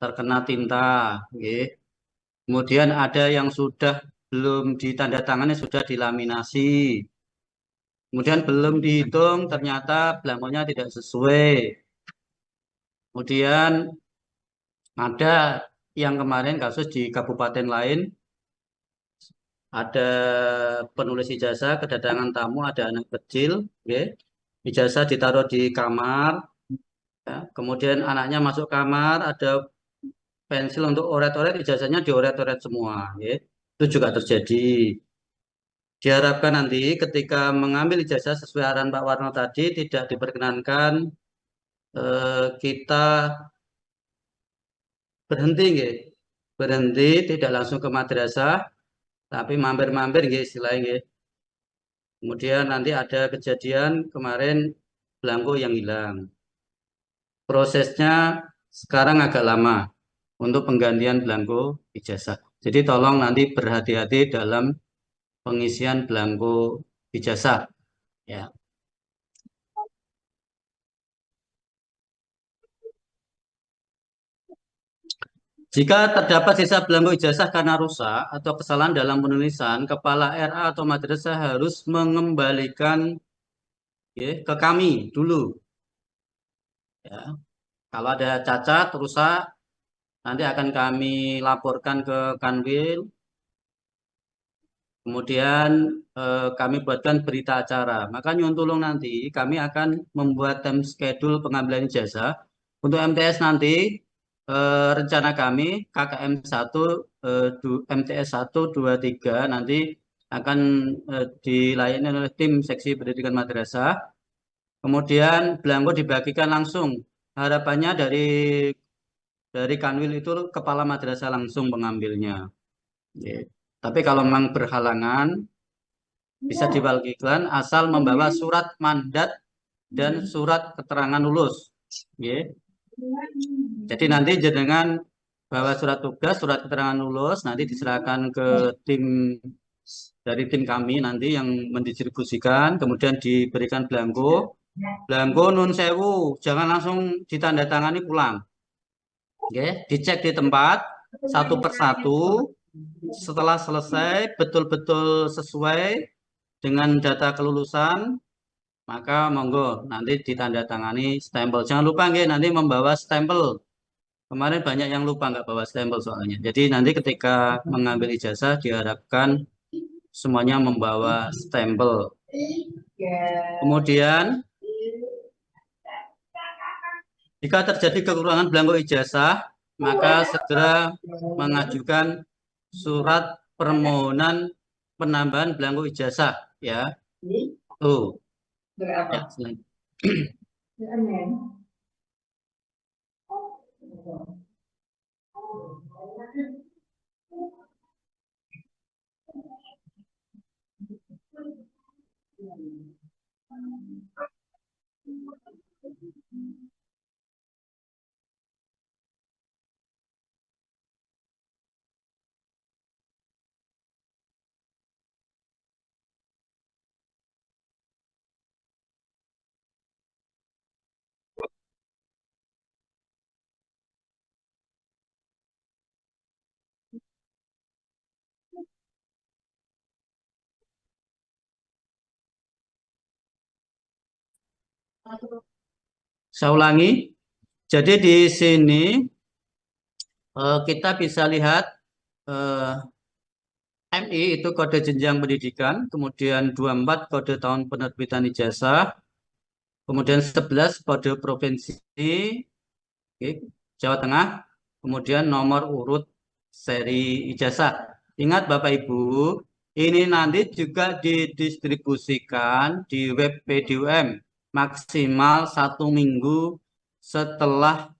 terkena tinta, nggih. Kemudian ada yang sudah belum ditandatangani sudah dilaminasi. Kemudian belum dihitung ternyata belangkonya tidak sesuai. Kemudian ada yang kemarin kasus di kabupaten lain, ada penulis ijazah kedatangan tamu, ada anak kecil, nggih. Ijazah ditaruh di kamar, ya. Kemudian anaknya masuk kamar, ada pensil untuk oret-oret, ijazahnya dioret-oret semua, nggih. Itu juga terjadi. Diharapkan nanti ketika mengambil ijazah sesuai arahan Pak Warno tadi tidak diperkenankan kita berhenti, nggih. Berhenti tidak langsung ke madrasah, tapi mampir-mampir, nggih, istilahnya, nggih. Kemudian nanti ada kejadian kemarin belangko yang hilang. Prosesnya sekarang agak lama untuk penggantian belangko ijazah. Jadi tolong nanti berhati-hati dalam pengisian belangko ijazah, ya. Jika terdapat sisa belangko ijazah karena rusak atau kesalahan dalam penulisan, kepala RA atau madrasah harus mengembalikan, ya, ke kami dulu. Ya. Kalau ada cacat, rusak, nanti akan kami laporkan ke Kanwil. Kemudian kami buatkan berita acara. Maka nyuwun tulung nanti kami akan membuat time schedule pengambilan ijazah. Untuk MTS nanti rencana kami KKM 1, MTS 1, 2, 3 nanti akan dilayani oleh tim seksi pendidikan madrasah. Kemudian belangko dibagikan langsung. Harapannya dari Kanwil itu kepala madrasah langsung mengambilnya. Oke. Tapi kalau memang berhalangan bisa dibagikan asal membawa surat mandat dan surat keterangan lulus. Oke. Jadi nanti jenengan bawa surat tugas, surat keterangan lulus, nanti diserahkan ke tim dari tim kami nanti yang mendistribusikan, kemudian diberikan belangko. Belangko nun sewu, jangan langsung ditandatangani pulang. Oke, dicek di tempat satu persatu. Setelah selesai betul-betul sesuai dengan data kelulusan, maka monggo nanti ditandatangani stempel. Jangan lupa nggih nanti membawa stempel. Kemarin banyak yang lupa nggak bawa stempel soalnya. Jadi nanti ketika mengambil ijazah diharapkan semuanya membawa stempel. Kemudian jika terjadi kekurangan belangko ijazah, maka segera mengajukan surat permohonan penambahan belangko ijazah, ya. Tuh. Ya, saya ulangi. Jadi di sini kita bisa lihat eh, MI itu kode jenjang pendidikan, kemudian 24 kode tahun penerbitan ijazah, kemudian 11 kode provinsi, oke, Jawa Tengah, kemudian nomor urut seri ijazah. Ingat Bapak Ibu, ini nanti juga didistribusikan di web PDUM maksimal 1 minggu setelah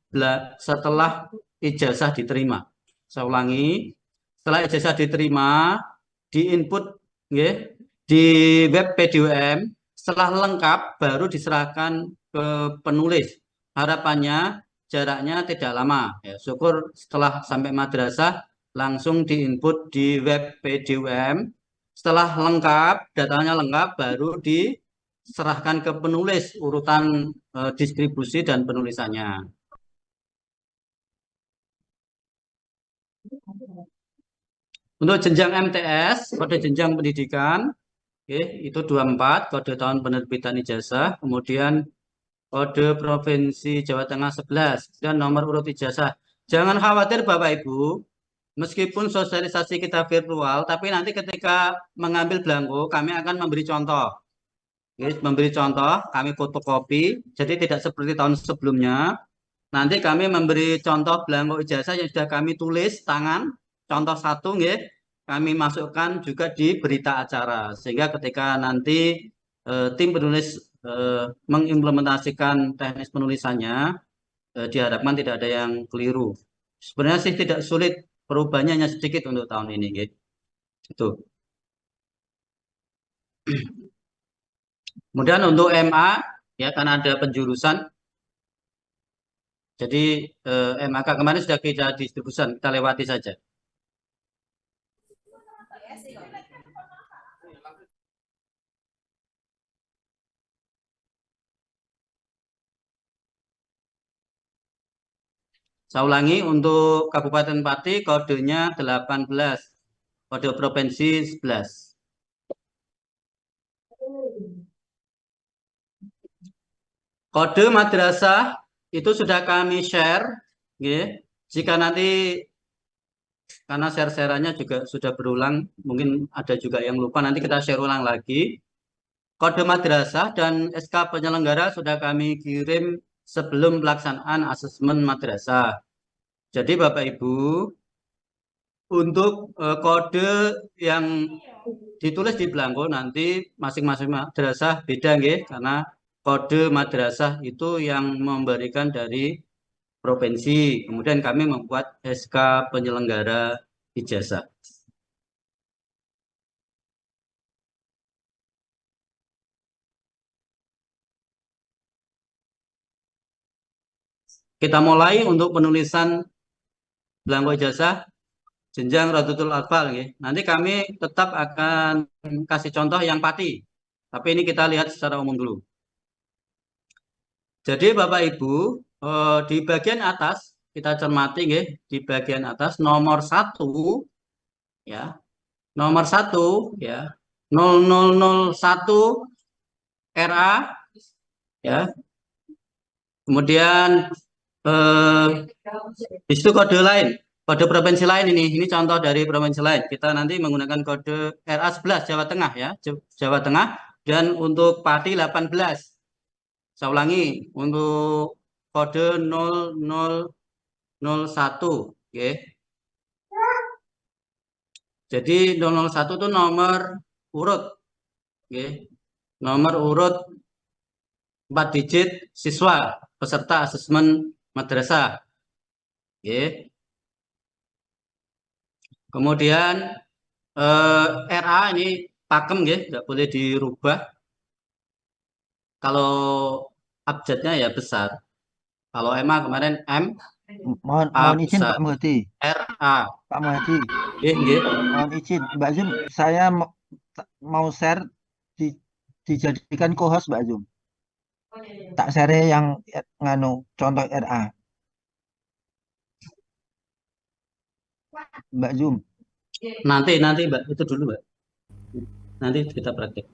ijazah diterima. Saya ulangi, setelah ijazah diterima, diinput, nggih, di web PDUM, setelah lengkap baru diserahkan ke penulis. Harapannya jaraknya tidak lama. Ya, syukur setelah sampai madrasah langsung diinput di web PDUM. Setelah lengkap, datanya lengkap, baru diserahkan ke penulis urutan distribusi dan penulisannya. Untuk jenjang MTS, kode jenjang pendidikan, oke, itu 24, kode tahun penerbitan ijazah, kemudian kode Provinsi Jawa Tengah 11, dan nomor urut ijazah. Jangan khawatir Bapak Ibu, meskipun sosialisasi kita virtual, tapi nanti ketika mengambil belangko, kami akan memberi contoh. Oke, memberi contoh, kami fotokopi, jadi tidak seperti tahun sebelumnya. Nanti kami memberi contoh belangko ijazah yang sudah kami tulis tangan, contoh satu, nggih, kami masukkan juga di berita acara. Sehingga ketika nanti tim penulis mengimplementasikan teknis penulisannya, diharapkan tidak ada yang keliru. Sebenarnya sih tidak sulit, perubahannya hanya sedikit untuk tahun ini, nggih. Itu. Kemudian untuk MA, ya kan ada penjurusan. Jadi MAK kemarin sudah kita distribusikan, kita lewati saja. Saya ulangi, untuk Kabupaten Pati kodenya 18, kode provinsi 11. Kode madrasah itu sudah kami share, nggih. Jika nanti karena share-sharannya juga sudah berulang, mungkin ada juga yang lupa, nanti kita share ulang lagi. Kode madrasah dan SK penyelenggara sudah kami kirim sebelum pelaksanaan asesmen madrasah. Jadi Bapak Ibu, untuk kode yang ditulis di belangko nanti masing-masing madrasah beda, nggih, karena kode madrasah itu yang memberikan dari provinsi. Kemudian kami membuat SK penyelenggara ijazah. Kita mulai untuk penulisan belangko ijazah jenjang Rodotul Atfal, nggih. Nanti kami tetap akan kasih contoh yang Pati. Tapi ini kita lihat secara umum dulu. Jadi Bapak Ibu, di bagian atas kita cermati, nggih, di bagian atas nomor satu, ya, nomor satu, ya, 0001 RA, ya. Kemudian eh, di situ kode lain, kode provinsi lain ini contoh dari provinsi lain. Kita nanti menggunakan kode RA11 Jawa Tengah, ya, Jawa Tengah, dan untuk Pati 18. Saya ulangi, untuk kode 0001, oke. Jadi 001 itu nomor urut, oke. Nomor urut 4 digit siswa peserta asesmen madrasah, oke. Kemudian RA ini pakem, nggih, nggak boleh dirubah. Kalau abjadnya ya besar. Kalau MA kemarin M Mohon A mohon izin Pak besar. Muhadi. RA. Pak Muhadi, Nggih, nggih. mohon izin. Mbak Zum, saya mau share di, dijadikan co-host Mbak Zum. Tak share yang nganu contoh RA. Mbak Zum. Nanti Mbak, itu dulu Mbak. Nanti kita praktek.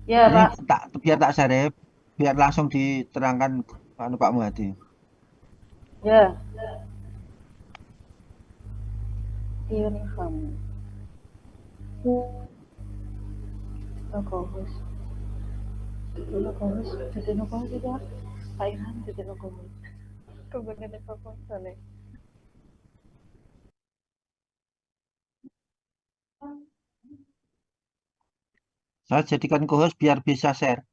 Ya, Ini Pak. biar tak share, biar langsung diterangkan anu Pak Muhadi. Ya, uniform. Logomus. Logomus. Jadi logomus itu apa? Pak Ilham jadi logomus. Kebenaran proposal ya. Saya jadikan co-host biar bisa share.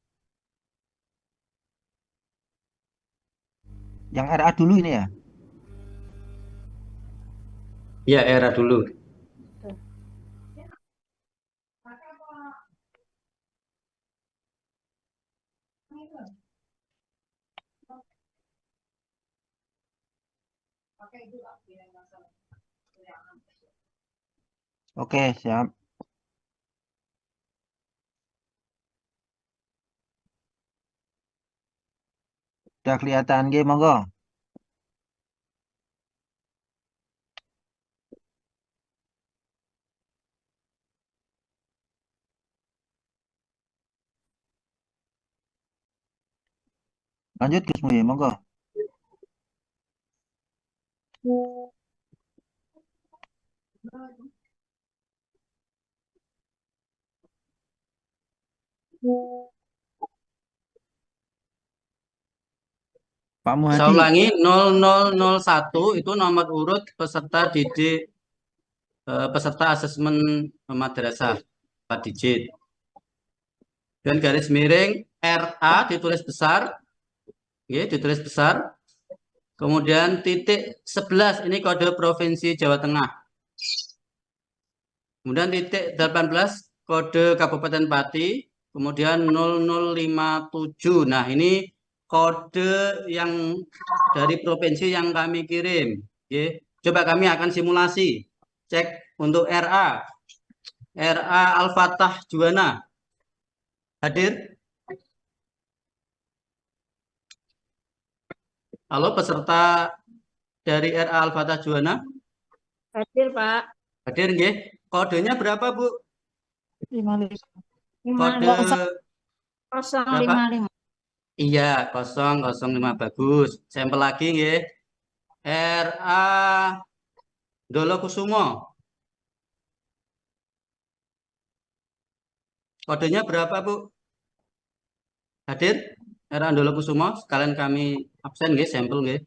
Yang RA dulu ini ya. Ya, era dulu. Tuh. Oke, siap. Udah kelihatan nggih, monggo. Lanjut Gus Muhyi, monggo. Pak Saya Muhadi. ulangi, 0001 itu nomor urut peserta didik peserta asesmen madrasah 4 digit. Dan garis miring RA ditulis besar, ya, ditulis besar. Kemudian titik 11 ini kode Provinsi Jawa Tengah. Kemudian titik 18 kode Kabupaten Pati. Kemudian 0057. Nah, ini kode yang dari provinsi yang kami kirim. Ya. Coba kami akan simulasi. Cek untuk RA. RA Al-Fatah Juwana. Hadir? Halo peserta dari RA Al-Fatah Juwana? Hadir, Pak. Hadir nggih. Kodenya berapa, Bu? 55. Kode 055. berapa? Iya, 005 bagus. Sampel lagi nggih. RA Dolokusumo. Kodenya berapa, Bu? Hadir? RA Dolokusumo. Sekalian kami absen nggih, sampel nggih.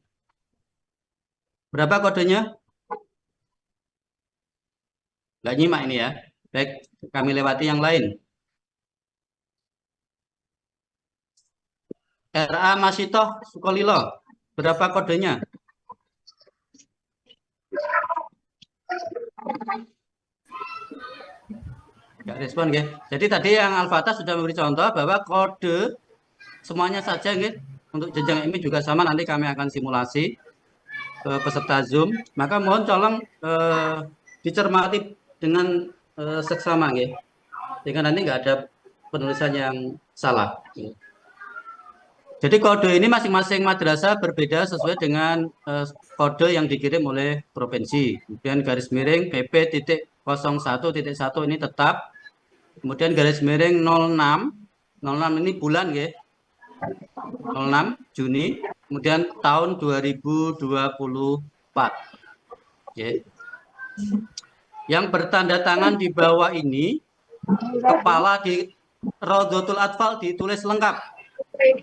Berapa kodenya? Nggak nyimak ini ya. Baik, kami lewati yang lain. RA Masitoh Sukolilo. Berapa kodenya? Nggak respon, nggih. Jadi tadi yang Al-Fatah sudah memberi contoh bahwa kode semuanya saja, nggih. Untuk jenjang ini juga sama, nanti kami akan simulasi ke peserta Zoom. Maka mohon tolong dicermati dengan seksama, nggih. Sehingga nanti nggak ada penulisan yang salah. Jadi kode ini masing-masing madrasah berbeda sesuai dengan kode yang dikirim oleh provinsi. Kemudian garis miring PP titik 01.1 ini tetap. Kemudian garis miring 06. 06 ini bulan ya. 06 Juni. Kemudian tahun 2024. Ya. Yang bertanda tangan di bawah ini, kepala di Rodotul Atfal ditulis lengkap.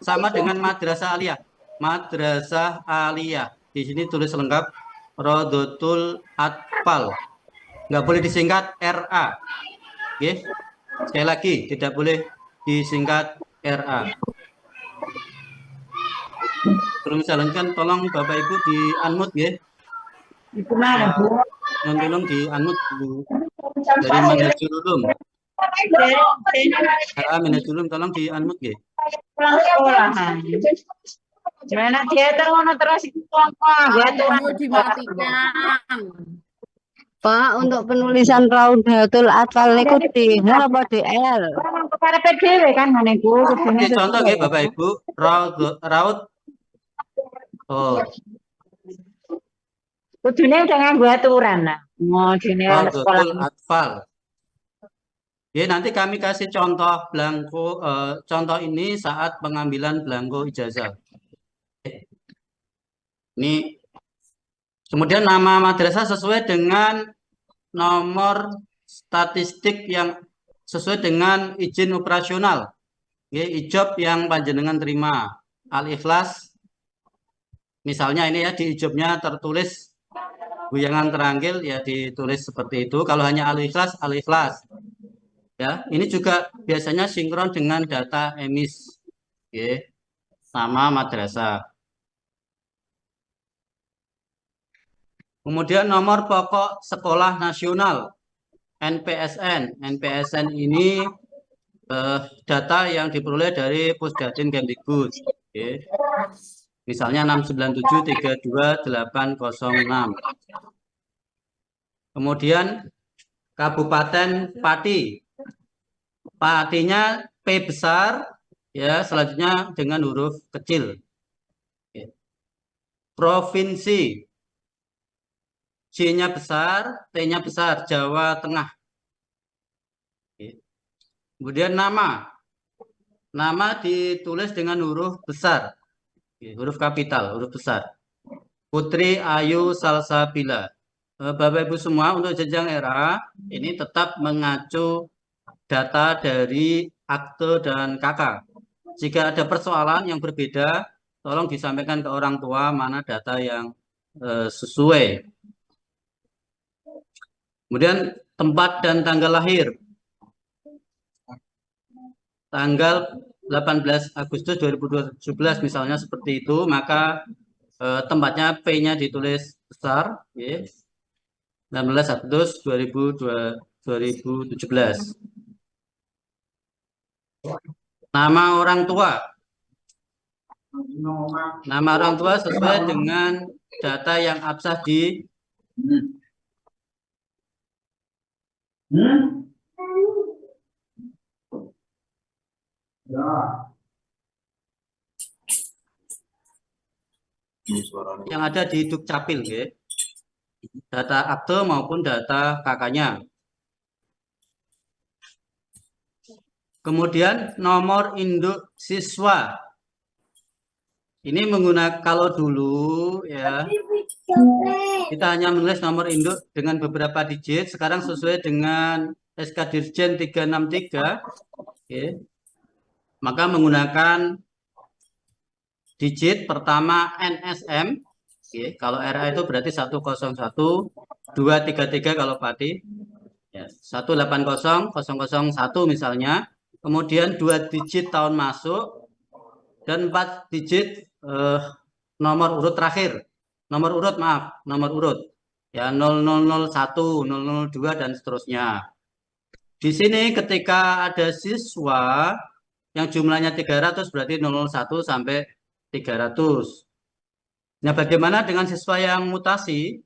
Sama dengan Madrasah Aliyah. Madrasah Aliyah. Di sini tulis lengkap Rodotul Atfal. Nggak boleh disingkat RA. Oke. Sekali lagi, tidak boleh disingkat RA. Terus jalankan, tolong Bapak Ibu di unmute ya. Itu mana, Bu? Tolong di unmute Bu. Dari Manhajul Ulum. Manhajul Ulum, tolong di unmute ya. Pulang sekolah. Gimana dia terus terus apa? Gua tuh dimatikan. Pak, untuk penulisan Raudatul Atfal niku di H apa DL? para PDW kan mana Bu? Oke, contoh ya Bapak Ibu, raut. Oh, Kudune udah nganggo aturan nah. Mau dene sekolah. Raudatul Atfal. Ya, nanti kami kasih contoh belangko, contoh ini saat pengambilan belangko ijazah. Ini kemudian nama madrasah sesuai dengan nomor statistik yang sesuai dengan izin operasional. Ya, ijob yang panjenengan terima. Al-Ikhlas. Misalnya ini ya di ijobnya tertulis guyangan teranggil ya ditulis seperti itu. Kalau hanya Al-Ikhlas, Al-Ikhlas. Ya, ini juga biasanya sinkron dengan data emis. Ya, nama madrasah. Kemudian nomor pokok sekolah nasional NPSN. NPSN ini data yang diperoleh dari Pusdatin Kemdikbud. Okay. Misalnya 697322806. Kemudian Kabupaten Pati. Patinya P besar, ya selanjutnya dengan huruf kecil. Okay. Provinsi. J-nya besar, T-nya besar, Jawa Tengah. Kemudian nama. Nama ditulis dengan huruf besar. huruf kapital, huruf besar. Putri Ayu Salsabila. Bapak Ibu semua, untuk jenjang RA ini tetap mengacu data dari akte dan KK. Jika ada persoalan yang berbeda, tolong disampaikan ke orang tua mana data yang sesuai. Kemudian tempat dan tanggal lahir. Tanggal 18 Agustus 2017 misalnya seperti itu, maka tempatnya P-nya ditulis besar, ya. 16 Agustus 2017. Nama orang tua. Nama orang tua sesuai dengan data yang absah di yang ada di Dukcapil, ya. Data akte maupun data kakaknya. Kemudian nomor induk siswa. Ini menggunakan, kalau dulu ya kita hanya menulis nomor induk dengan beberapa digit. Sekarang sesuai dengan SK Dirjen 363, okay. Maka menggunakan digit pertama NSM, okay. Kalau RA itu berarti 101, 233 kalau Pati, ya, 180 001 misalnya. Kemudian 2 digit tahun masuk dan 4 digit nomor urut terakhir. Nomor urut ya, 0001, 002 dan seterusnya. Di sini ketika ada siswa yang jumlahnya 300 berarti 001 sampai 300. Nah, bagaimana dengan siswa yang mutasi?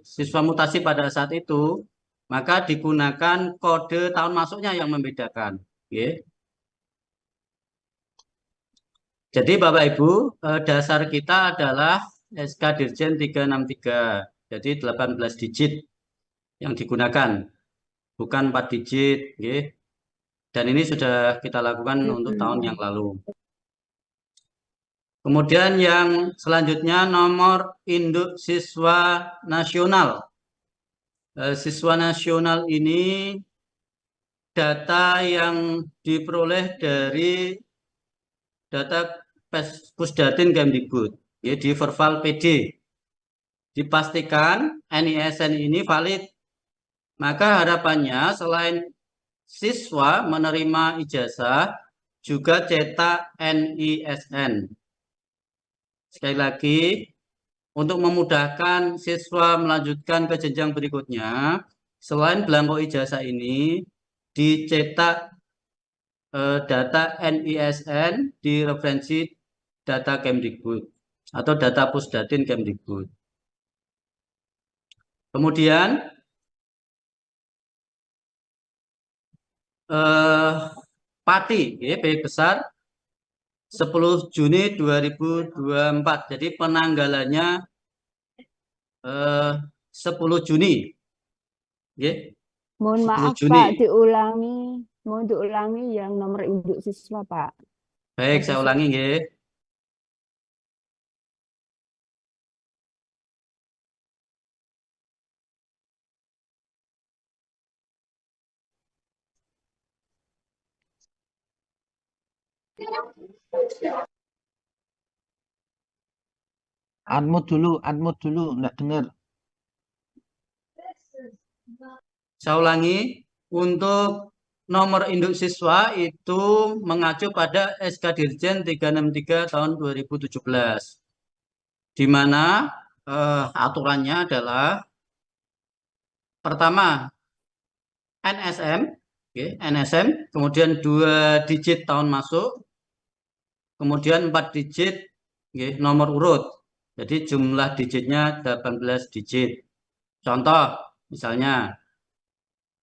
Siswa mutasi pada saat itu, maka digunakan kode tahun masuknya yang membedakan. Jadi Bapak Ibu, dasar kita adalah SK Dirjen 363. Jadi 18 digit yang digunakan, bukan 4 digit. Dan ini sudah kita lakukan untuk tahun yang lalu. Kemudian yang selanjutnya nomor induk siswa nasional. Siswa nasional ini data yang diperoleh dari data Pusdatin Kemdikbud, ya, di Verval PD. Dipastikan NISN ini valid. Maka harapannya selain siswa menerima ijazah, juga cetak NISN. Sekali lagi, untuk memudahkan siswa melanjutkan ke jenjang berikutnya, selain belangko ijazah ini, dicetak data NISN di referensi data Kemdikbud atau data Pusdatin Kemdikbud. Kemudian Pati, ya, P besar 10 Juni 2024. Jadi penanggalannya 10 Juni. Ya. Mohon 10 maaf Juni. Pak, mohon diulangi yang nomor induk siswa Pak. Baik, saya ulangi, ya. Unmute dulu, enggak dengar. Saya ulangi, untuk nomor induk siswa itu mengacu pada SK Dirjen 363 tahun 2017. Di mana aturannya adalah pertama NSM, NSM, kemudian 2 digit tahun masuk, kemudian 4 digit nomor urut. Jadi jumlah digitnya 18 digit. Contoh, misalnya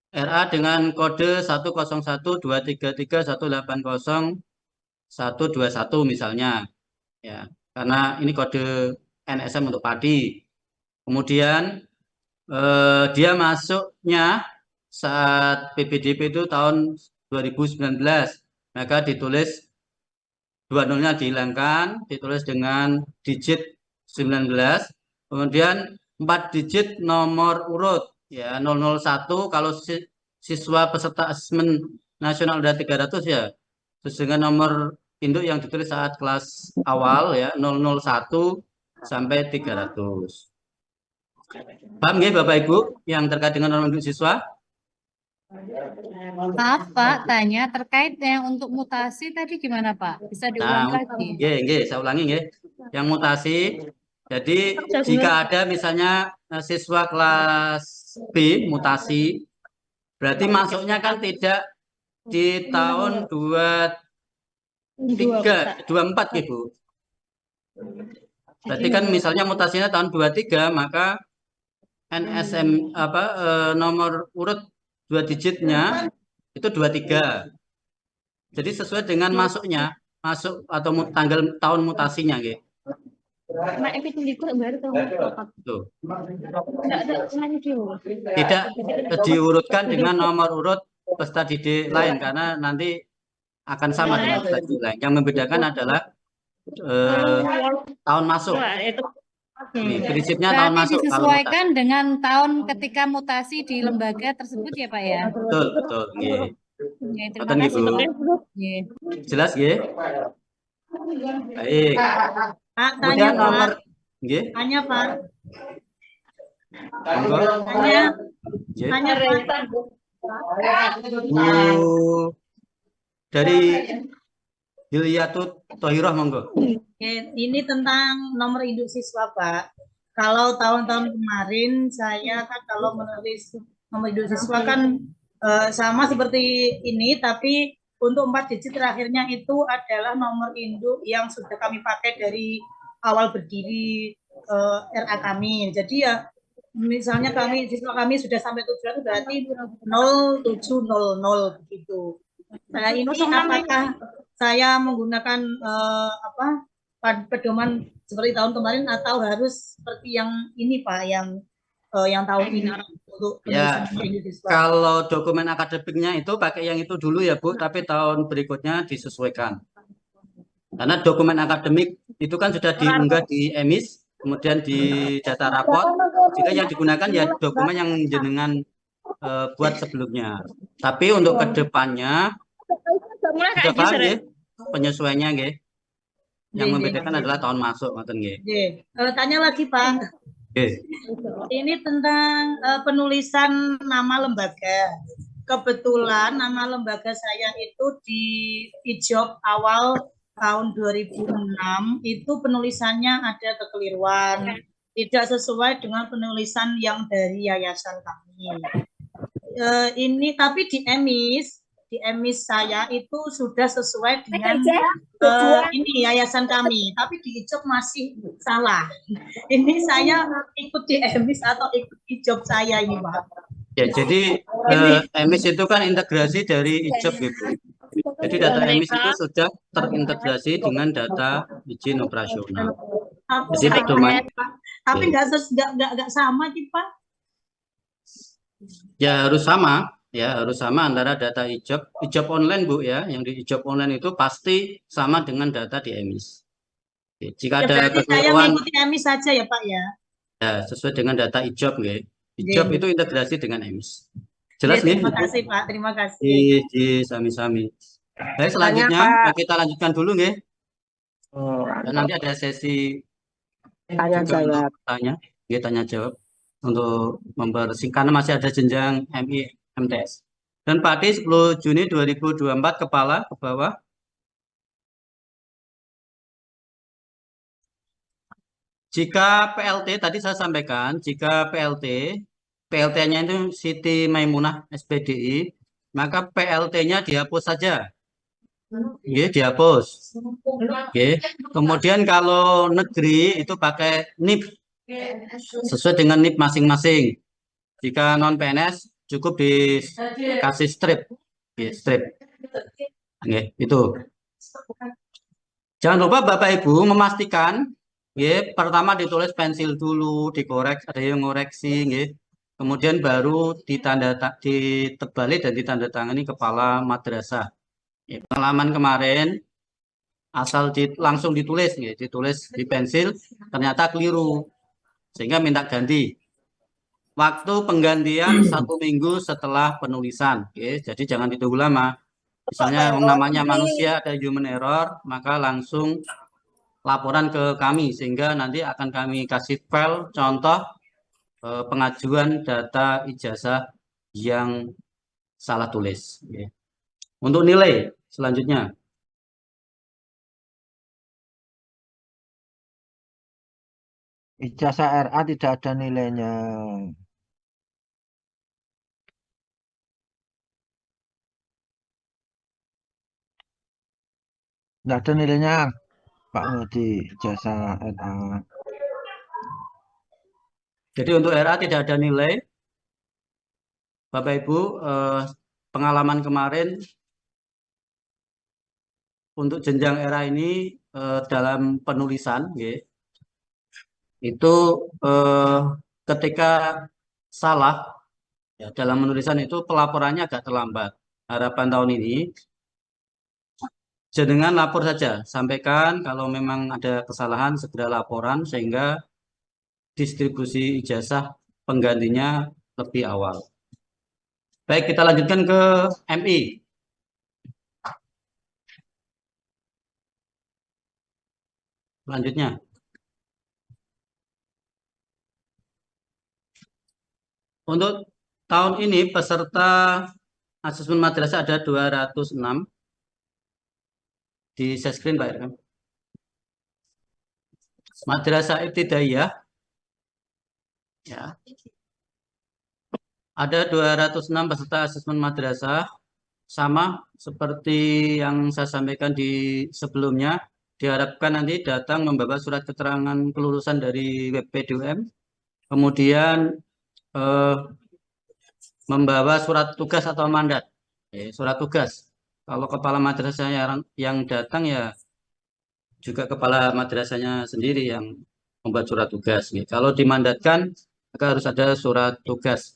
RA dengan kode 101233180 misalnya, ya, karena ini kode NSM untuk Padi. Kemudian dia masuknya saat PPDB itu tahun 2019, maka ditulis dua nolnya dihilangkan, ditulis dengan digit 19, kemudian 4 digit nomor urut ya 001 kalau siswa peserta asesmen nasional udah 300 ya. Terus dengan nomor induk yang ditulis saat kelas awal ya 001 sampai 300. Paham nggih Bapak Ibu yang terkait dengan nomor induk siswa? Maaf Pak, tanya terkait yang untuk mutasi tadi gimana Pak? Bisa diulang Nah, lagi? nggih, saya ulangi nggih. Yang mutasi, jadi jika ada misalnya siswa kelas B mutasi, berarti masuknya kan tidak di tahun 24 Ibu. Berarti kan misalnya mutasinya tahun 23, maka NSM nomor urut 2 digitnya itu 23. Jadi sesuai dengan masuk atau tanggal tahun mutasinya gitu. Tuh. Tidak diurutkan dengan nomor urut peserta didik lain karena nanti akan sama dengan peserta didik lain. Yang membedakan adalah tahun masuk. Nih, prinsipnya tahun Berarti masuk kalau disesuaikan dengan tahun ketika mutasi di lembaga tersebut ya Pak ya? betul, nggih. Ya, terima Boten, kasih. Ibu. Nggih. Jelas nggih? Baik. Pak, tanya Kemudian Pak. nomor nggih. Tanya Pak. Monggo. Tanya. Nggih. Tanya Pak. Bu dari Hilyatut Thohirah monggo. Oke, ini tentang nomor induk siswa Pak. Kalau tahun-tahun kemarin saya kan kalau menulis nomor induk siswa kan sama seperti ini, tapi untuk 4 digit terakhirnya itu adalah nomor induk yang sudah kami pakai dari awal berdiri RA kami. Jadi ya misalnya siswa kami sudah sampai tujuan berarti 0700 begitu. Nah, ini apakah saya menggunakan pedoman seperti tahun kemarin atau harus seperti yang ini Pak, yang tahun ini untuk Ya, penulisan siswa? kalau dokumen akademiknya itu pakai yang itu dulu ya Bu, tapi tahun berikutnya disesuaikan. Karena dokumen akademik itu kan sudah diunggah di EMIS, kemudian di data rapor. Jika yang digunakan ya dokumen yang jenengan buat sebelumnya. Tapi untuk kedepannya sudah paham ya penyesuaiannya nggih. Yang membedakan adalah tahun masuk, ngoten nggih. Tanya lagi Pak. Ini tentang penulisan nama lembaga. Kebetulan nama lembaga saya itu di IJOB awal tahun 2006 itu penulisannya ada kekeliruan, tidak sesuai dengan penulisan yang dari yayasan kami. Ini tapi di EMIS saya itu sudah sesuai dengan ini yayasan kami, tapi di IJOB masih salah. Ini saya ikut di EMIS atau ikut IJOB saya ini Pak? Ya, jadi EMIS itu kan integrasi dari IJOB gitu. Jadi data EMIS itu sudah terintegrasi dengan data izin operasional. Jadi pedoman. Tapi nggak sama sih Pak? Ya harus sama. Ya, harus sama antara data IJOB online Bu ya, yang di IJOB online itu pasti sama dengan data di EMIS. Jika ada saya mengikuti EMIS saja ya Pak ya? Ya, sesuai dengan data IJOB nggih. IJOB itu integrasi dengan EMIS. Jelas nggih? Terima kasih Pak, terima kasih. Sami-sami. Baik, selanjutnya kita lanjutkan dulu nggih. Dan nanti ada sesi tanya jawab. Tanya jawab untuk mempersingkat karena masih ada jenjang MI MTS. Dan Pak Adi 10 Juni 2024 kepala ke bawah. Jika PLT tadi saya sampaikan, jika PLT-nya itu Siti Maimunah SPDI, maka PLT-nya dihapus saja. Oke, dihapus. Oke. Kemudian kalau negeri itu pakai NIP sesuai dengan NIP masing-masing. Jika non PNS cukup dikasih strip. Strip. Oke, itu. Jangan lupa Bapak Ibu memastikan pertama ditulis pensil dulu, dikorek, ada yang ngoreksi, kemudian baru ditebalik dan ditandatangani kepala madrasah. Pengalaman kemarin asal langsung ditulis, nggih, ditulis di pensil, ternyata keliru, sehingga minta ganti. Waktu penggantian 1 minggu setelah penulisan, nggih. Jadi jangan ditunggu lama. Misalnya namanya manusia ada human error, maka langsung laporan ke kami, sehingga nanti akan kami kasih file contoh pengajuan data ijazah yang salah tulis. Untuk nilai selanjutnya, Ijazah RA tidak ada nilainya. Tidak ada nilainya, Pak Ngudi, ijazah RA. jadi untuk RA tidak ada nilai. Bapak Ibu, pengalaman kemarin untuk jenjang RA ini dalam penulisan, itu ketika salah ya, dalam penulisan itu pelaporannya agak terlambat. Harapan tahun ini jenengan lapor saja, sampaikan kalau memang ada kesalahan segera laporan sehingga distribusi ijazah penggantinya lebih awal. Baik, kita lanjutkan ke MI. Selanjutnya. Untuk tahun ini peserta asesmen madrasah ada 206. Di share screen Pak Irfan. Madrasah Ibtidaiyah ya. Ada 206 peserta asesmen madrasah, sama seperti yang saya sampaikan di sebelumnya. Diharapkan nanti datang membawa surat keterangan kelulusan dari web PDUM, kemudian membawa surat tugas atau mandat. Surat tugas. Kalau kepala madrasah yang datang ya juga kepala madrasahnya sendiri yang membuat surat tugas. Kalau dimandatkan maka harus ada surat tugas.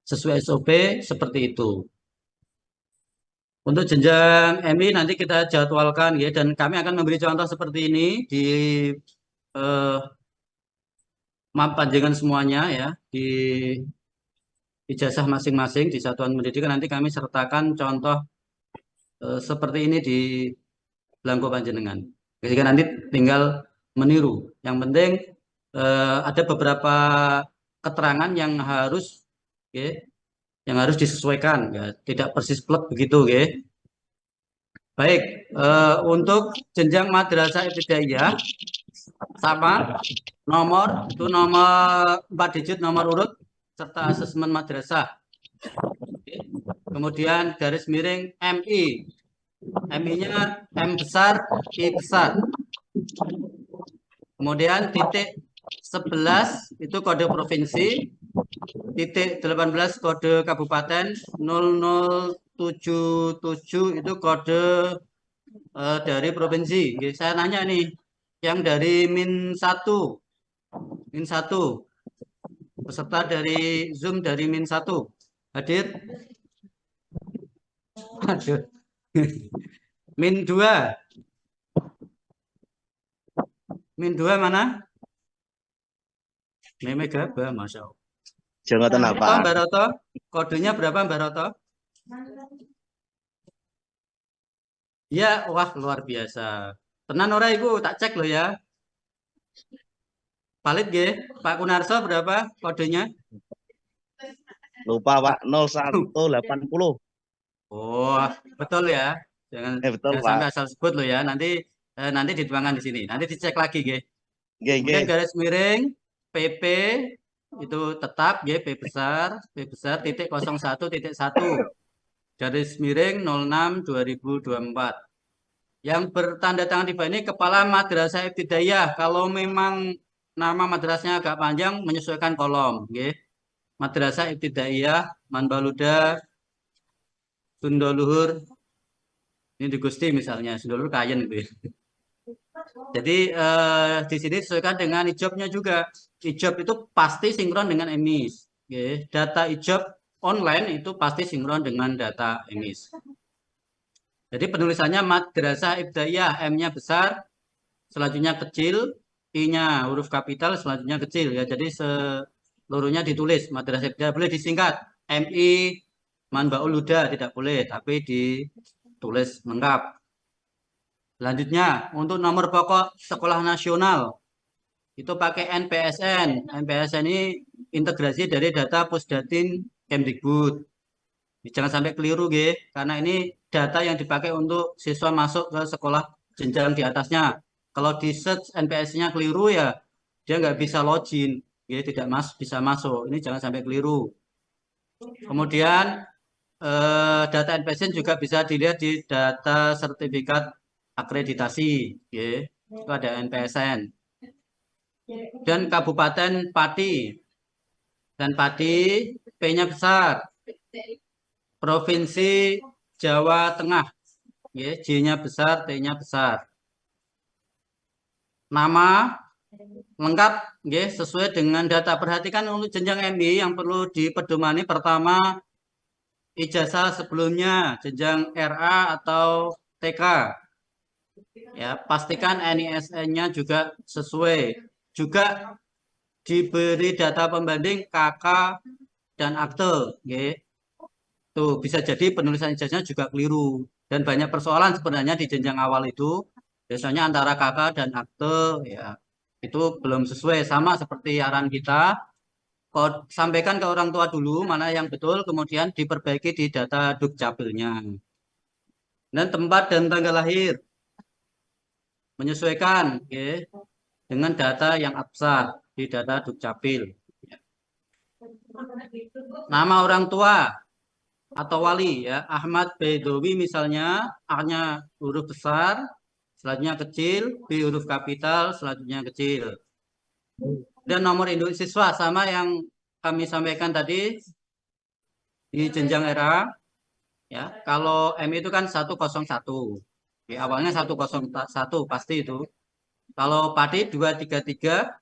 Sesuai SOP seperti itu. Untuk jenjang MI nanti kita jadwalkan ya, dan kami akan memberi contoh seperti ini di map panjangan semuanya ya, di ijazah masing-masing di satuan pendidikan. Nanti kami sertakan contoh seperti ini di belangko panjenengan. Jadi nanti tinggal meniru. Yang penting ada beberapa keterangan yang harus disesuaikan, ya, tidak persis plek begitu, ya. Baik, untuk jenjang madrasah ibtidaiyah sama nomor 4 digit nomor urut serta asesmen madrasah. Kemudian garis miring MI. MI-nya M besar, I besar. Kemudian titik 11 itu kode provinsi, titik 18 kode kabupaten, 0077 itu kode dari provinsi. Oke, saya nanya nih, yang dari -1, peserta dari Zoom dari -1 hadir? Aduh. -2. -2 mana? Megaba, Masya Allah. Jangan apa? Mbak Roto, kodenya berapa Mbak Roto? Ya, wah luar biasa. Tenan ora iku, tak cek loh ya. Valid nggih? Pak Kunarso berapa kodenya? Lupa Pak, 0180. Oh, betul ya. Betul jangan Pak. sampai asal sebut loh ya. Nanti dituangkan di sini. Nanti dicek lagi nggih. Kemudian garis miring PP itu tetap ya, P besar titik 01 titik 1 garis miring 06 2024. Yang bertanda tangan di bawah ini kepala madrasah ibtidaiyah. Kalau memang nama madrasahnya agak panjang menyesuaikan kolom, nggih. Madrasah ibtidaiyah Manbaluda Sundoluhur. Ini di Gusti misalnya, Sundoluhur Kayen gitu ya. Jadi di sini disesuaikan dengan ijobnya juga. Ijob itu pasti sinkron dengan EMIS. Okay. Data ijob online itu pasti sinkron dengan data EMIS. Jadi penulisannya Madrasah Ibtidaiyah, M-nya besar, selanjutnya kecil, I-nya huruf kapital, selanjutnya kecil ya. Jadi seluruhnya ditulis Madrasah Ibtidaiyah, boleh disingkat MI Manbaul Huda, tidak boleh, tapi ditulis lengkap. Selanjutnya untuk nomor pokok sekolah nasional itu pakai NPSN. NPSN ini integrasi dari data Pusdatin Kemdikbud. Jangan sampai keliru, karena ini data yang dipakai untuk siswa masuk ke sekolah jenjang di atasnya. Kalau di search NPS-nya keliru ya dia nggak bisa login, tidak bisa masuk. Ini jangan sampai keliru. Kemudian data NPSN juga bisa dilihat di data sertifikat akreditasi, itu ada NPSN. Dan Kabupaten Pati, dan Pati P-nya besar. Provinsi Jawa Tengah, J-nya besar, T-nya besar. Nama lengkap, sesuai dengan data. Perhatikan untuk jenjang MI yang perlu dipedomani. Pertama, ijazah sebelumnya, jenjang RA atau TK. Ya, pastikan NISN-nya juga sesuai. Juga diberi data pembanding KK dan akte, Tuh, bisa jadi penulisan ijazahnya juga keliru. Dan banyak persoalan sebenarnya di jenjang awal itu. Biasanya antara KK dan akte, ya, itu belum sesuai. Sama seperti arahan kita. Kau sampaikan ke orang tua dulu mana yang betul, kemudian diperbaiki di data Dukcapilnya. Dan tempat dan tanggal lahir. Menyesuaikan, dengan data yang absah di data Dukcapil. Nama orang tua atau wali, ya, Ahmad Bedowi misalnya, A-nya huruf besar, selanjutnya kecil, B huruf kapital, selanjutnya kecil. Dan nomor induk siswa sama yang kami sampaikan tadi di jenjang era, ya. Kalau M itu kan 101, awalnya 101 pasti itu. Kalau Padi 233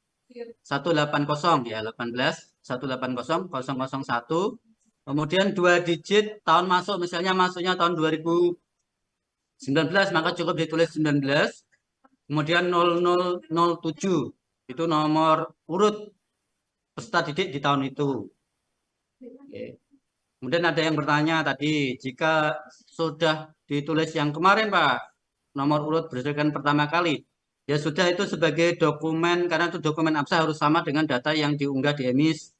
180, ya, 18 180 001. Kemudian 2 digit tahun masuk, misalnya masuknya tahun 2019, maka cukup ditulis 19. Kemudian 0007, itu nomor urut peserta didik di tahun itu. Kemudian ada yang bertanya tadi, jika sudah ditulis yang kemarin, Pak, nomor urut berdasarkan pertama kali, ya sudah, itu sebagai dokumen, karena itu dokumen absah harus sama dengan data yang diunggah di EMIS.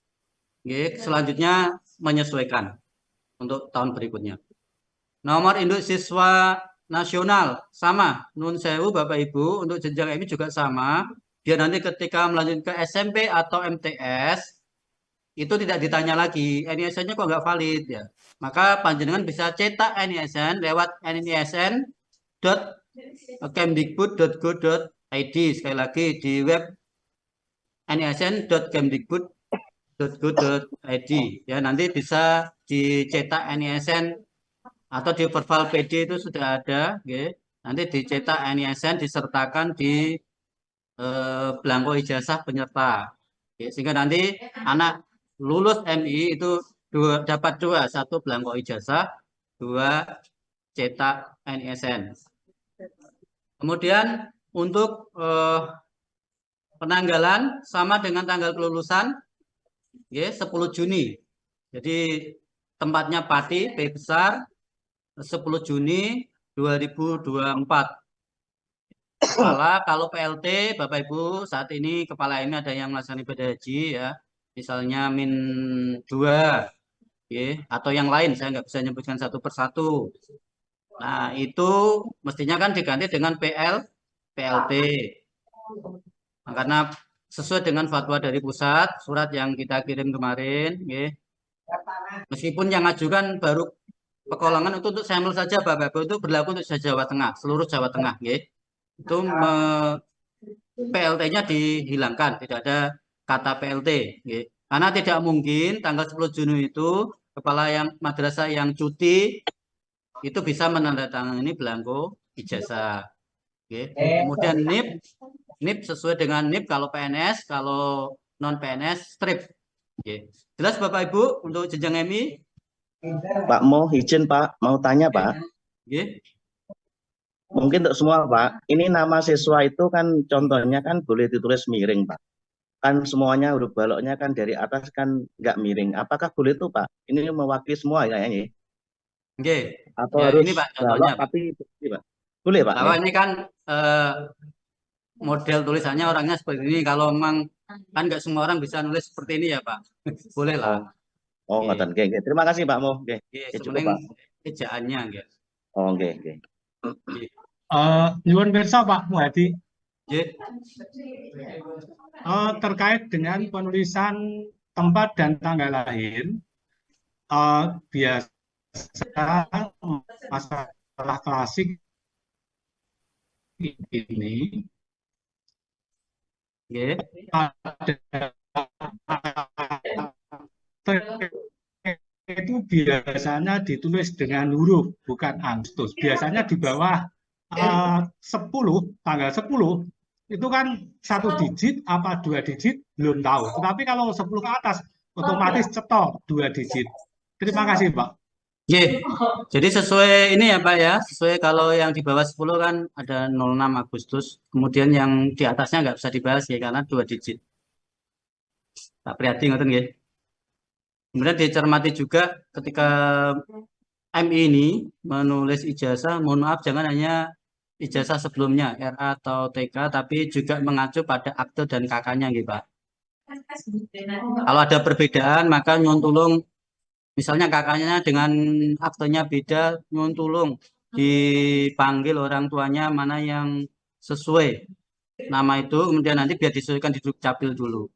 Selanjutnya menyesuaikan untuk tahun berikutnya. Nomor induk siswa nasional sama, nun sewu Bapak Ibu, untuk jenjang ini juga sama. Biar nanti ketika melanjutkan ke SMP atau MTS itu tidak ditanya lagi NISN-nya kok nggak valid, ya. Maka panjenengan bisa cetak NISN lewat nisn.kemdikbud.go.id. Sekali lagi di web nisn.kemdikbud.go.id, ya, nanti bisa dicetak NISN atau di Perval PD itu sudah ada, nanti dicetak NISN disertakan di belangko ijazah penyerta, sehingga nanti anak lulus MI itu dapat dua, satu belangko ijazah, dua cetak NISN. Kemudian untuk penanggalan sama dengan tanggal kelulusan, 10 Juni. Jadi tempatnya Pati, P besar, 10 Juni 2024. Kepala, kalau PLT, Bapak Ibu, saat ini kepala ini ada yang melaksanakan ibadah haji, ya, misalnya -2, atau yang lain, saya nggak bisa menyebutkan satu persatu. Nah, itu mestinya kan diganti dengan PLT. Nah, karena sesuai dengan fatwa dari pusat, surat yang kita kirim kemarin, meskipun yang ngajukan baru Pekalongan, untuk sampel saja Bapak Ibu, itu berlaku untuk Jawa Tengah, seluruh Jawa Tengah, itu PLT-nya dihilangkan, tidak ada kata PLT, karena tidak mungkin tanggal 10 Juni itu kepala yang madrasah yang cuti itu bisa menandatangani belangko ijazah. Kemudian NIP sesuai dengan NIP kalau PNS, kalau non PNS strip. Jelas Bapak Ibu untuk jenjang MI? Pak, mau izin Pak, mau tanya Pak. Mungkin untuk semua Pak, ini nama siswa itu kan contohnya kan boleh ditulis miring Pak. Kan semuanya huruf baloknya kan dari atas kan nggak miring. Apakah boleh itu Pak? Ini mewakili semua kayaknya. Oke. Atau Ya, harus ini Pak balok contohnya Pak. tapi Pak. Boleh Pak? Kalau ini kan model tulisannya orangnya seperti ini. Kalau memang kan nggak semua orang bisa nulis seperti ini ya Pak. Boleh lah. Oh, ngoten. Oke, oke. Terima kasih Pak Mo. Oke. Oke, Oke, cukup sebenarnya Pak. ejaannya gitu. Oh, oke, oke. Oke. Nyuwun pirsa Pak Muhadi, Oke. terkait dengan penulisan tempat dan tanggal lahir, biasa masalah klasik ini Oke. itu biasanya ditulis dengan huruf bukan Agustus. Biasanya di bawah 10, tanggal 10 itu kan 1 digit apa 2 digit belum tahu. Tetapi kalau 10 ke atas otomatis cetok 2 digit. Terima kasih Pak. Oke. Jadi sesuai ini ya Pak ya, sesuai kalau yang di bawah 10 kan ada 06 Agustus, kemudian yang di atasnya nggak bisa dibahas ya karena 2 digit. Tak prihatin ngoten nggih. Kemudian dicermati juga ketika MI ini menulis ijazah, mohon maaf jangan hanya ijazah sebelumnya RA atau TK, tapi juga mengacu pada akte dan kakaknya gitu Pak. Kalau ada perbedaan maka nyuwun tulung, misalnya kakaknya dengan aktenya beda, nyuwun tulung dipanggil orang tuanya mana yang sesuai nama itu, kemudian nanti biar disesuaikan di Dukcapil dulu.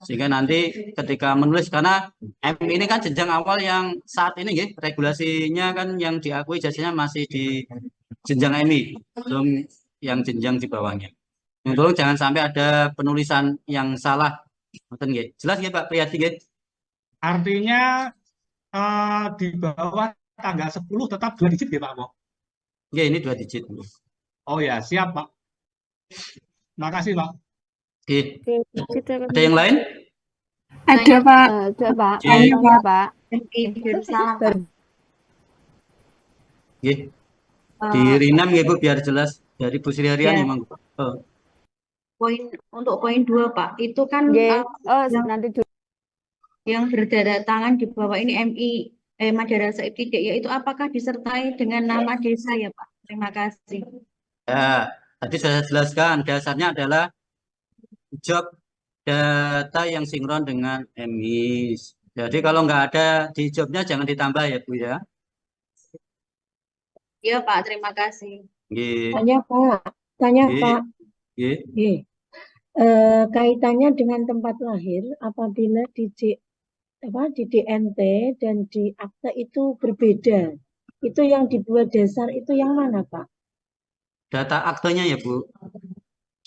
Sehingga nanti ketika menulis, karena MI ini kan jenjang awal yang saat ini regulasinya kan yang diakui ijazahnya masih di jenjang MI, belum yang jenjang di bawahnya. Tolong jangan sampai ada penulisan yang salah. Jelas ya Pak Priyadi? Artinya di bawah tanggal 10 tetap 2 digit ya Pak Mo? Ya, ini 2 digit. Oh ya, siap Pak. Makasih Pak. Oke. Ada yang lain? Ada Pak. Ada Pak. Iya, Ada Pak. Oke. Di Rinam ya Bu biar jelas dari Bu Sri Haryani. Untuk poin 2 Pak, itu kan Nanti dulu. yang berdada tangan di bawah ini MI Madarasa Ibtidaiyah itu apakah disertai dengan nama desa ya Pak? Terima kasih. Ya, tadi saya jelaskan dasarnya adalah job data yang sinkron dengan MI. Jadi kalau nggak ada di jobnya jangan ditambah ya Bu ya. Iya Pak, terima kasih. Tanya Pak, Pak. Kaitannya dengan tempat lahir apabila di DNT dan di akte itu berbeda. Itu yang dibuat dasar itu yang mana Pak? Data aktenya ya Bu.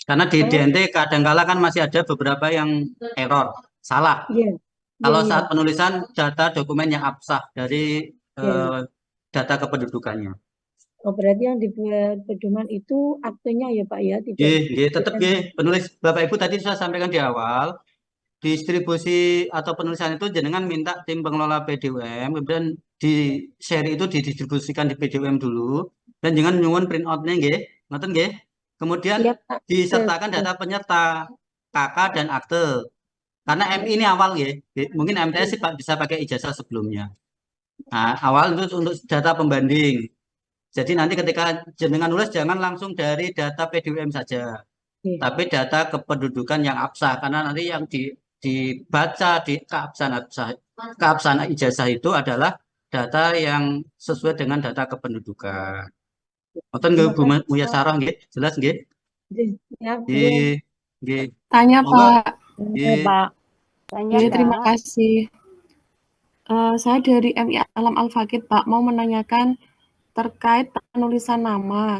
Karena di DNT kadangkala kan masih ada beberapa yang error, salah. Kalau saat penulisan data dokumen yang absah dari data kependudukannya. Oh, berarti yang dibuat pedoman itu aktenya ya Pak ya? Tetap penulis Bapak Ibu tadi saya sampaikan di awal, distribusi atau penulisan itu jenengan minta tim pengelola PDUM, kemudian di seri itu didistribusikan di PDUM dulu, dan jangan nyuwun print out-nya ngoten nggih. Kemudian disertakan data penyerta KK dan akte. Karena MI ini awal mungkin MTS bisa pakai ijazah sebelumnya. Nah, awal itu untuk data pembanding. Jadi nanti ketika jenengan nulis jangan langsung dari data PDUM saja, tapi data kependudukan yang absah, karena nanti yang dibaca di keabsahan ijazah itu adalah data yang sesuai dengan data kependudukan. Ngoten nggih Bu Muyasarah nggih, jelas nggih? Tanya Pak. Pak. Terima kasih. Saya dari MI Alam Al-Fakid Pak, mau menanyakan terkait penulisan nama.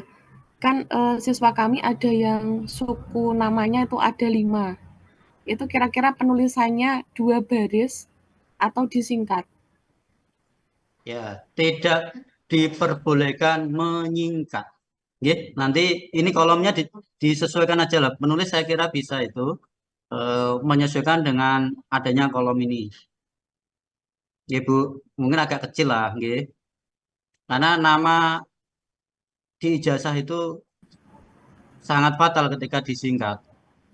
Kan siswa kami ada yang suku namanya itu ada 5. Itu kira-kira penulisannya 2 baris atau disingkat? Ya, tidak diperbolehkan menyingkat. Nanti ini kolomnya disesuaikan aja lah. Penulis saya kira bisa itu menyesuaikan dengan adanya kolom ini. Bu, mungkin agak kecil lah, karena nama di ijazah itu sangat fatal ketika disingkat.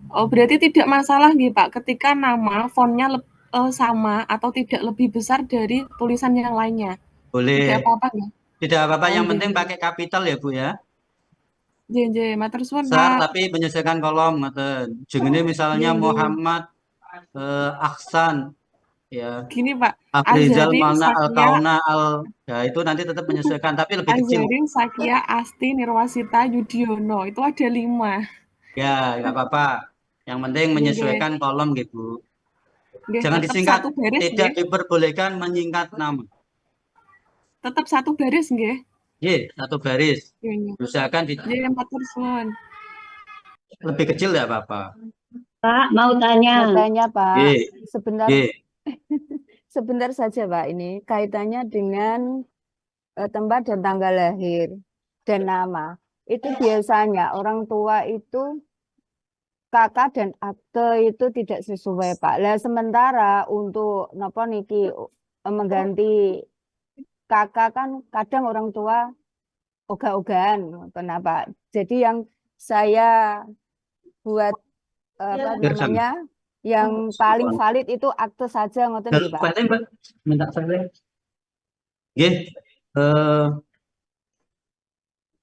Oh, berarti tidak masalah nih Pak, ketika nama fontnya sama atau tidak lebih besar dari tulisan yang lainnya. Tidak Boleh, apa-apa ya? tidak apa-apa. Oh, Yang nggih, penting nggih. pakai kapital ya Bu ya. Nggih, matur suwun Besar Pak. tapi menyesuaikan kolom. Jenenge misalnya Nggih, nggih. Muhammad Ahsan, ya. Gini Pak, Afrizal Azharin Mauna Al Sakia Kauna Al, ya itu nanti tetap menyesuaikan tapi lebih kecil. Azharin Sakia Asti Nirwasita Yudiono itu ada 5. Ya, nggak apa-apa. Yang penting Nggih, nggih. menyesuaikan kolom gitu. Nggih, Jangan tetap disingkat, satu baris tidak nggih. diperbolehkan menyingkat nama. Tetap satu baris nggih. Satu baris. Nggih, nggih. Usahakan Nggih, matur suwun. lebih kecil ya apa-apa. Pak, mau tanya. Mau tanya Pak, Nggih, sebentar nggih. sebentar saja Pak, ini kaitannya dengan tempat dan tanggal lahir dan nama. Itu biasanya orang tua itu kakak dan akte itu tidak sesuai Pak. Lah sementara untuk napa niki mengganti kakak kan kadang orang tua ogah-ogahan kenapa. Jadi yang saya buat apa Gersam. namanya yang paling valid itu akte saja ngoten nggih Pak. Mbak, minta saya. Nggih.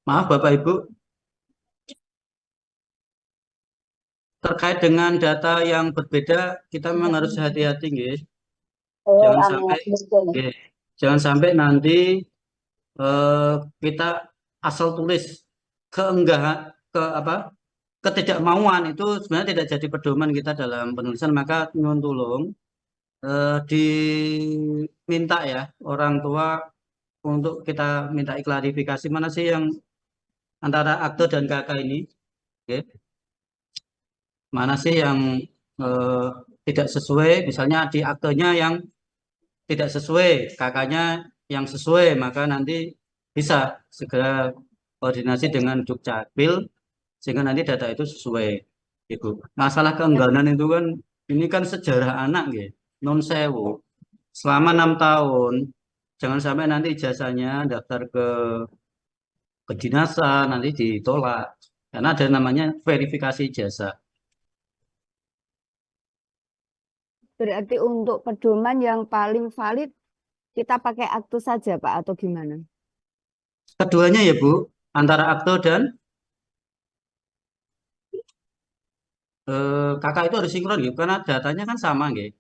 Maaf Bapak Ibu. Terkait dengan data yang berbeda, kita memang harus hati-hati, nggih. Jangan sampai nanti kita asal tulis keenggahan, ketidakmauan itu sebenarnya tidak jadi pedoman kita dalam penulisan. Maka nyuwun tulung diminta ya orang tua untuk kita minta klarifikasi mana sih yang antara akte dan kakak ini, okay? Mana sih yang tidak sesuai, misalnya di aktenya yang tidak sesuai, kakaknya yang sesuai, maka nanti bisa segera koordinasi dengan Dukcapil sehingga nanti data itu sesuai. Gitu. Masalah keengganan itu kan, ini kan sejarah anak, gitu. Non sewu. Selama 6 tahun, jangan sampai nanti ijazahnya daftar ke kedinasan nanti ditolak karena ada namanya verifikasi ijazah. Berarti untuk pedoman yang paling valid kita pakai akte saja Pak atau gimana? Keduanya ya Bu, antara akte dan kakak itu harus sinkron gitu karena datanya kan sama gitu.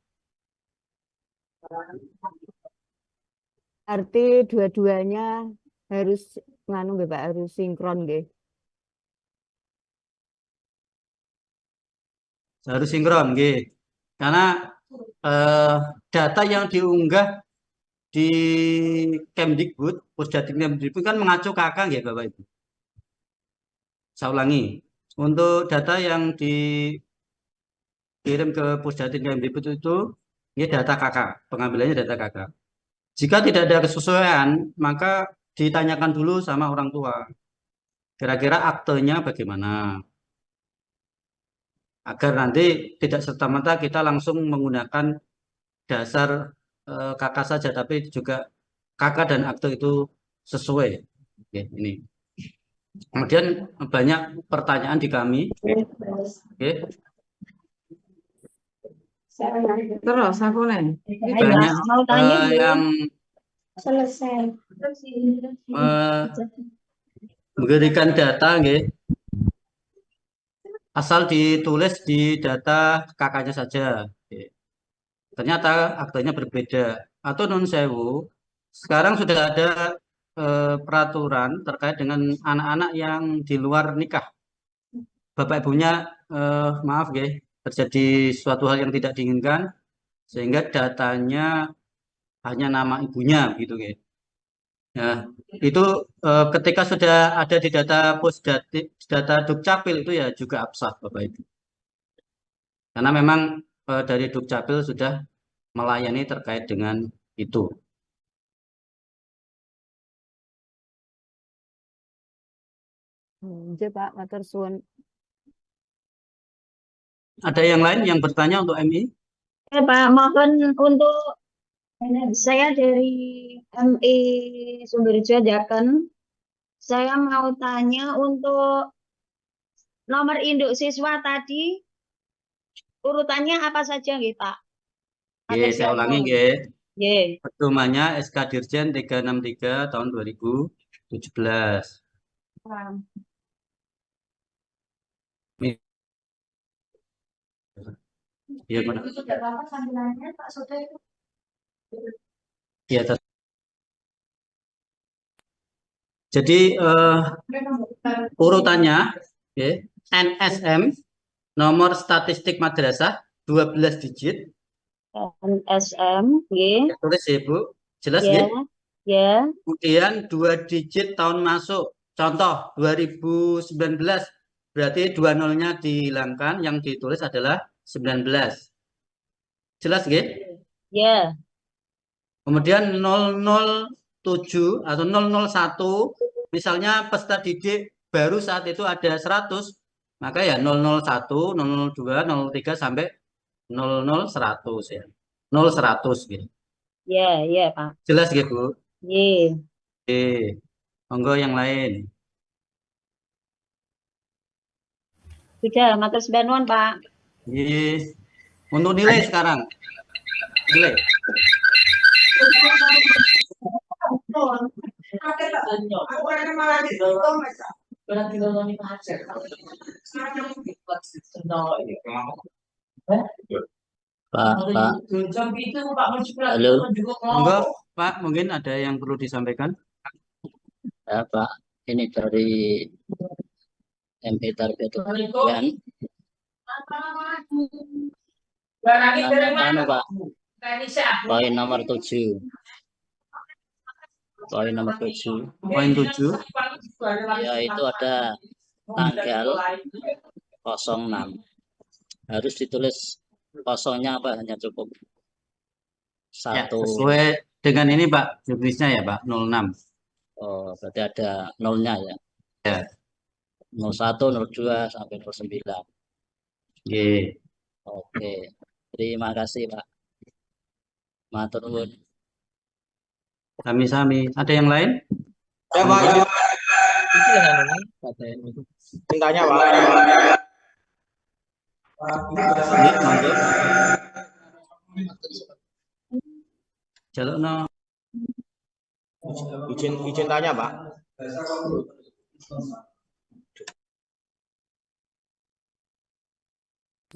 Arti dua-duanya harus nganu nggih Pak, harus sinkron nggih. Harus sinkron nggih. Karena data yang diunggah di Kemdikbud, Pusdatin Kemdikbud kan mengacu kakak ya Bapak Ibu. Saya ulangi, untuk data yang dikirim ke Pusdatin Kemdikbud itu ya data kakak, pengambilannya data kakak. Jika tidak ada kesesuaian, maka ditanyakan dulu sama orang tua. Kira-kira aktenya bagaimana? Agar nanti tidak serta-merta kita langsung menggunakan dasar kakak saja, tapi juga kakak dan akte itu sesuai. Oke, ini. Kemudian banyak pertanyaan di kami. Oke. Terus aku nih. Banyak yang Selesai. memberikan data, nggih. Asal ditulis di data kakaknya saja. Oke. Ternyata aktenya berbeda. Atau non sewu, sekarang sudah ada peraturan terkait dengan anak-anak yang di luar nikah. Bapak ibunya maaf ya, terjadi suatu hal yang tidak diinginkan sehingga datanya hanya nama ibunya gitu ya. Nah, itu ketika sudah ada di data data Dukcapil itu ya juga absah Bapak Ibu. Karena memang dari Dukcapil sudah melayani terkait dengan itu. Nggih Pak, matur suwun. Ada yang lain yang bertanya untuk MI? Pak, mohon untuk saya dari MI Sumberjo Jateng. Saya mau tanya untuk nomor induk siswa tadi, urutannya apa saja nggih, Pak? Oke, saya ulangi nggih. Nggih. Pedomannya SK Dirjen 363 tahun 2017. Iya, Pak. Iya, jadi urutannya NSM nomor statistik madrasah 12 digit. NSM, nggih. Tulis ya, Bu. Jelas Ya, nggih? ya. Kemudian 2 digit tahun masuk. Contoh 2019 berarti 2 nolnya dihilangkan, yang ditulis adalah 19. Jelas nggih? Ya. Kemudian 007 atau 001, misalnya peserta didik baru saat itu ada 100, maka ya 001, 002, 003 sampai 100 ya. 0100 gitu. Ya, ya, Pak. Jelas gitu, Bu? Iya. Oke. Monggo yang lain. Sudah, matur nuwun, Pak. Iya. Untuk nilai sekarang. Nilai. Pak. Halo. Monggo, Pak, mungkin ada yang perlu disampaikan? Ya, Pak. Ini dari MP target ujian. Anu, Pak. Poin nomor 7. Poin nomor 7. Poin 7. Yaitu ada tanggal 06. Harus ditulis kosongnya apa hanya cukup Ya, 1. sesuai dengan ini, Pak, judulnya ya, Pak, 06. Oh, berarti ada nolnya ya. Ya. 01, 02 sampai 09. Oke. Oke. Terima kasih, Pak. Matur nuwun. Sami-sami. Ada yang lain? Ya, Pak. Tanya, Pak. Jaluk no. Izin tanya, Pak.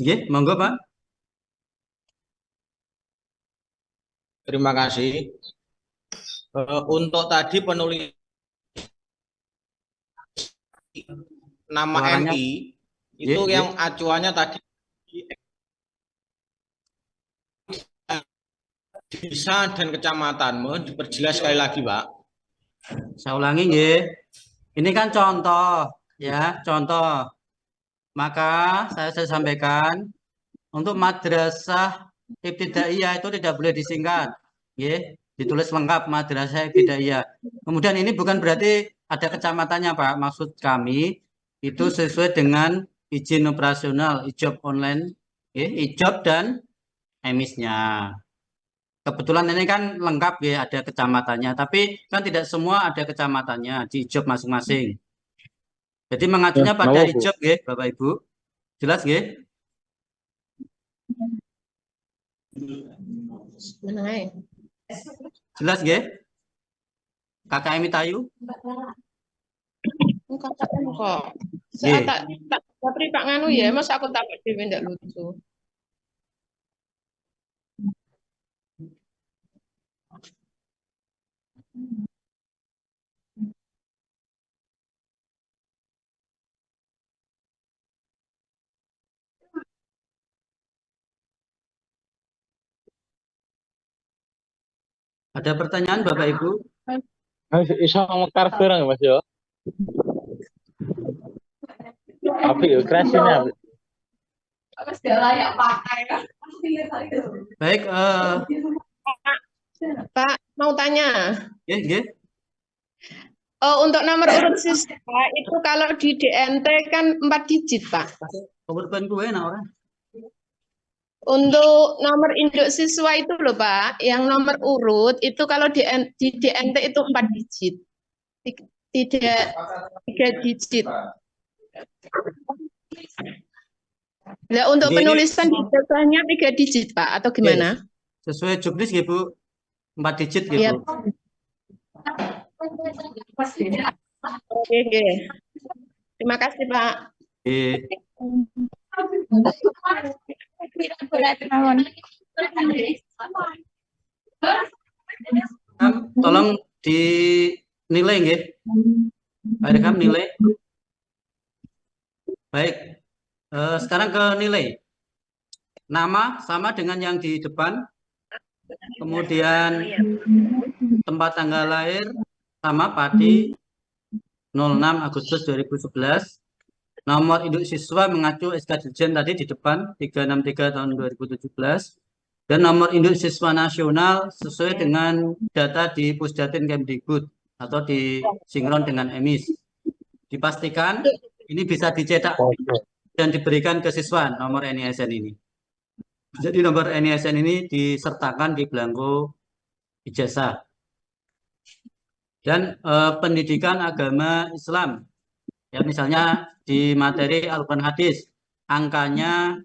Nggih, monggo, Pak. Terima kasih. Untuk tadi penulis nama Suaranya. MI itu Nggih, yang acuannya tadi desa dan kecamatan. Mohon diperjelas sekali lagi, Pak. Saya ulangi nggih. Ini kan contoh ya, contoh. Maka saya sampaikan untuk madrasah ibtidaiyah itu tidak boleh disingkat. Nggih, ditulis lengkap madrasah ibtidaiyah. Kemudian ini bukan berarti ada kecamatannya, Pak. Maksud kami itu sesuai dengan izin operasional, ijob online, ijob dan emisnya. Kebetulan ini kan lengkap ya, ada kecamatannya, tapi kan tidak semua ada kecamatannya di ijob masing-masing. Jadi mengacunya pada ijob ya, Bapak Ibu. Jelas ya? Jelas ya? Kakak Emi Tayu? Kok. Saya tak tapi Pak nganu ya, mas aku takut dhewe ndak lucu. Ada pertanyaan Bapak Ibu? Bisa ngekar bareng Mas yo. Apa ya kreasinya? Baik, Pak, mau tanya. Untuk nomor urut siswa itu kalau di DNT kan 4 digit, Pak. Urban gue enak orang. Untuk nomor induk siswa itu loh, Pak, yang nomor urut itu kalau di DNT itu 4 digit. tidak 3 digit. Nah, untuk Jadi ini penulisan ijazahnya 3 digit, Pak, atau gimana? sesuai juknis ya, Bu. 4 digit ya, Iya. Bu. Oke, oke. Terima kasih, Pak. Tolong dinilai nggih. Pak Irham nilai. Baik. Sekarang ke nilai. Nama sama dengan yang di depan. Kemudian tempat tanggal lahir sama Pati 06 Agustus 2011. Nomor induk siswa mengacu SK Dirjen tadi di depan 363 tahun 2017. Dan nomor induk siswa nasional sesuai dengan data di Pusdatin Kemdikbud atau disinkron dengan EMIS. Dipastikan ini bisa dicetak dan diberikan ke siswa nomor NISN ini. Jadi nomor NISN ini disertakan di belangko ijazah. Dan pendidikan agama Islam, ya misalnya di materi Al-Quran Hadis, angkanya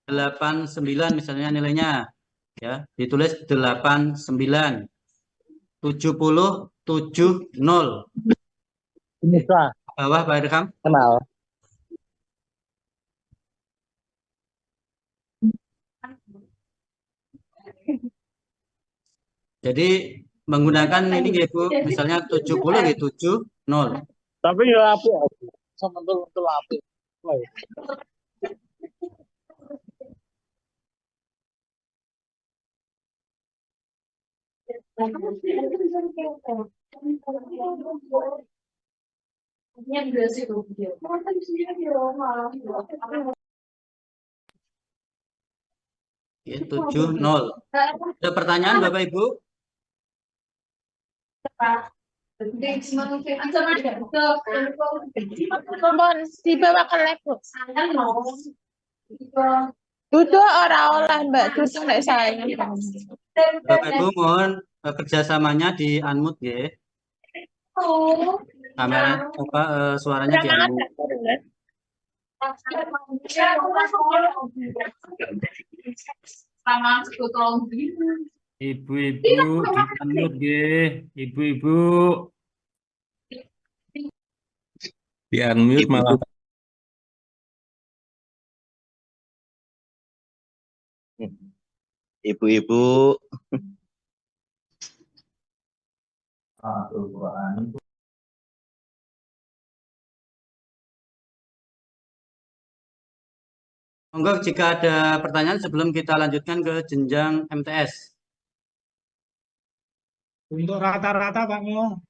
89 misalnya nilainya, ya ditulis 89, 70, 70. Ini Pak. Bawah Pak Irham. Kenal. Jadi menggunakan ini ya Bu, misalnya 70 ya 70. Tapi ya api, sama betul api. Ya, 70. Ada pertanyaan Bapak Ibu? Mohon dibawa ke lab, Bu. Duduk orang oleh Mbak, duduk nek saya. Bapak Ibu mohon kerjasamanya di unmute ya. Kamera suaranya di unmute. Ibu-ibu di unmute nggih, ibu-ibu. Di unmute malah. Ibu-ibu. Monggo jika ada pertanyaan sebelum kita lanjutkan ke jenjang MTS. Untuk rata-rata Pak Mo.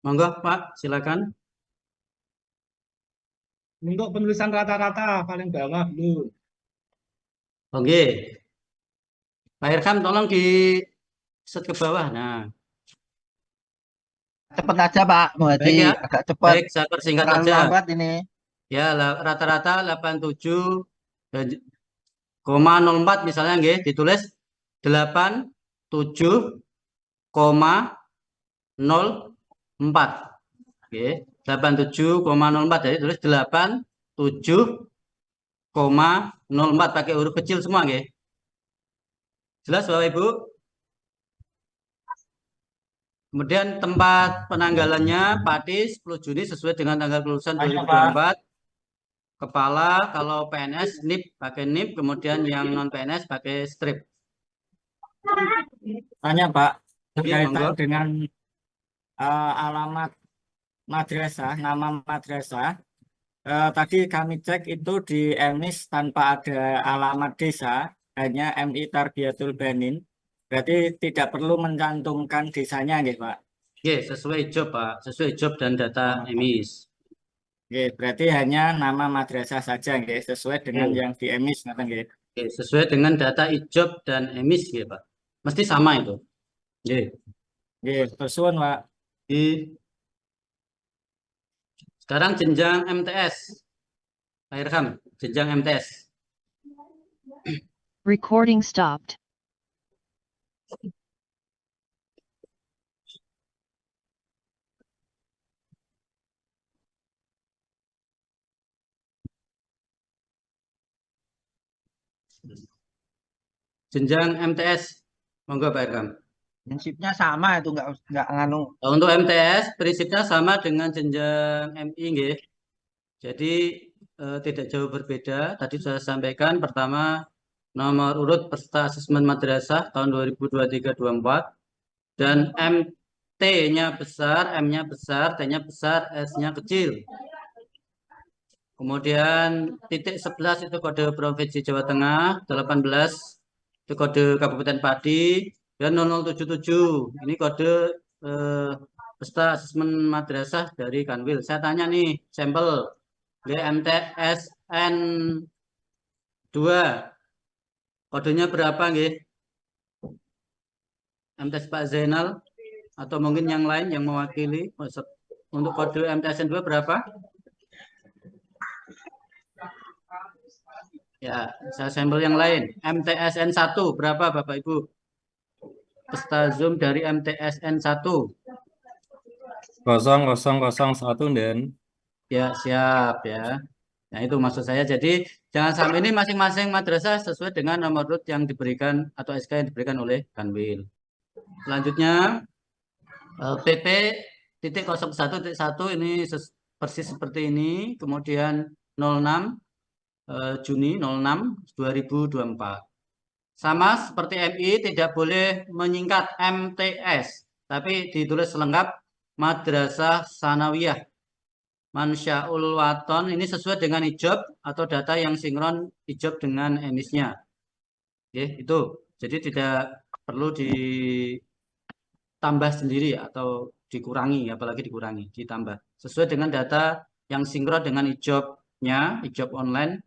Monggo Pak, silakan. Untuk penulisan rata-rata paling bawah dulu. Oke. Pak Irham tolong di set ke bawah. Nah. Cepat aja Pak, Baik ya. agak cepat. Baik, saya persingkat Terlalu saja. lambat ini. Ya, rata-rata 87,04 misalnya nggih, ditulis 87,04. Nggih, 87,04 jadi tulis 87,04 pakai huruf kecil semua nggih. Jelas Bapak Ibu? Kemudian tempat penanggalannya Pati 10 Juni sesuai dengan tanggal kelulusan 2024. Kepala kalau PNS NIP pakai NIP, kemudian yang non PNS pakai strip. Tanya Pak, Oke, berkaitan monggo. dengan alamat madrasah, nama madrasah. Tadi kami cek itu di EMIS tanpa ada alamat desa, hanya MI Tarbiyatul Banin. Berarti tidak perlu mencantumkan desanya, nggih Pak? Oke, sesuai job Pak, sesuai job dan data EMIS. Oke, berarti hanya nama madrasah saja, nggih, sesuai dengan yang di EMIS, nggih. Oke, sesuai dengan data ijob dan EMIS, nggih Pak. Mesti sama itu. Nggih. Nggih, tersuwun Pak. Sekarang jenjang MTS. Pak Irham, jenjang MTS. Recording stopped. Jenjang MTS, monggo Pak Irkam. Prinsipnya sama itu nggak nganu. Untuk MTS prinsipnya sama dengan jenjang MI, nggih. Jadi tidak jauh berbeda. Tadi sudah saya sampaikan, pertama nomor urut peserta asesmen madrasah tahun 2023-24 dan MT-nya besar, M-nya besar, T-nya besar, S-nya kecil. Kemudian titik 11 itu kode Provinsi Jawa Tengah, 18 itu kode Kabupaten Pati, dan 0077 ini kode peserta asesmen madrasah dari Kanwil. Saya tanya nih, sampel MTSN 2 kodenya berapa nggih? MTS Pak Zainal atau mungkin yang lain yang mewakili untuk kode MTSN 2 berapa? Ya, saya sampel yang lain. MTSN 1 berapa Bapak Ibu? Peserta Zoom dari MTSN 1. 0001 dan. Ya, siap ya. Nah, itu maksud saya. Jadi, jangan sampai ini masing-masing madrasah sesuai dengan nomor urut yang diberikan atau SK yang diberikan oleh Kanwil. Selanjutnya, PP titik 01.1 ini persis seperti ini. Kemudian 06 Juni 06 2024. Sama seperti MI, tidak boleh menyingkat MTS, tapi ditulis lengkap Madrasah Sanawiyah Mansyaul Waton. Ini sesuai dengan IJOB atau data yang sinkron IJOB dengan emisnya. Oke, itu. Jadi tidak perlu ditambah sendiri atau dikurangi, apalagi dikurangi, ditambah. Sesuai dengan data yang sinkron dengan IJOB-nya, IJOB online,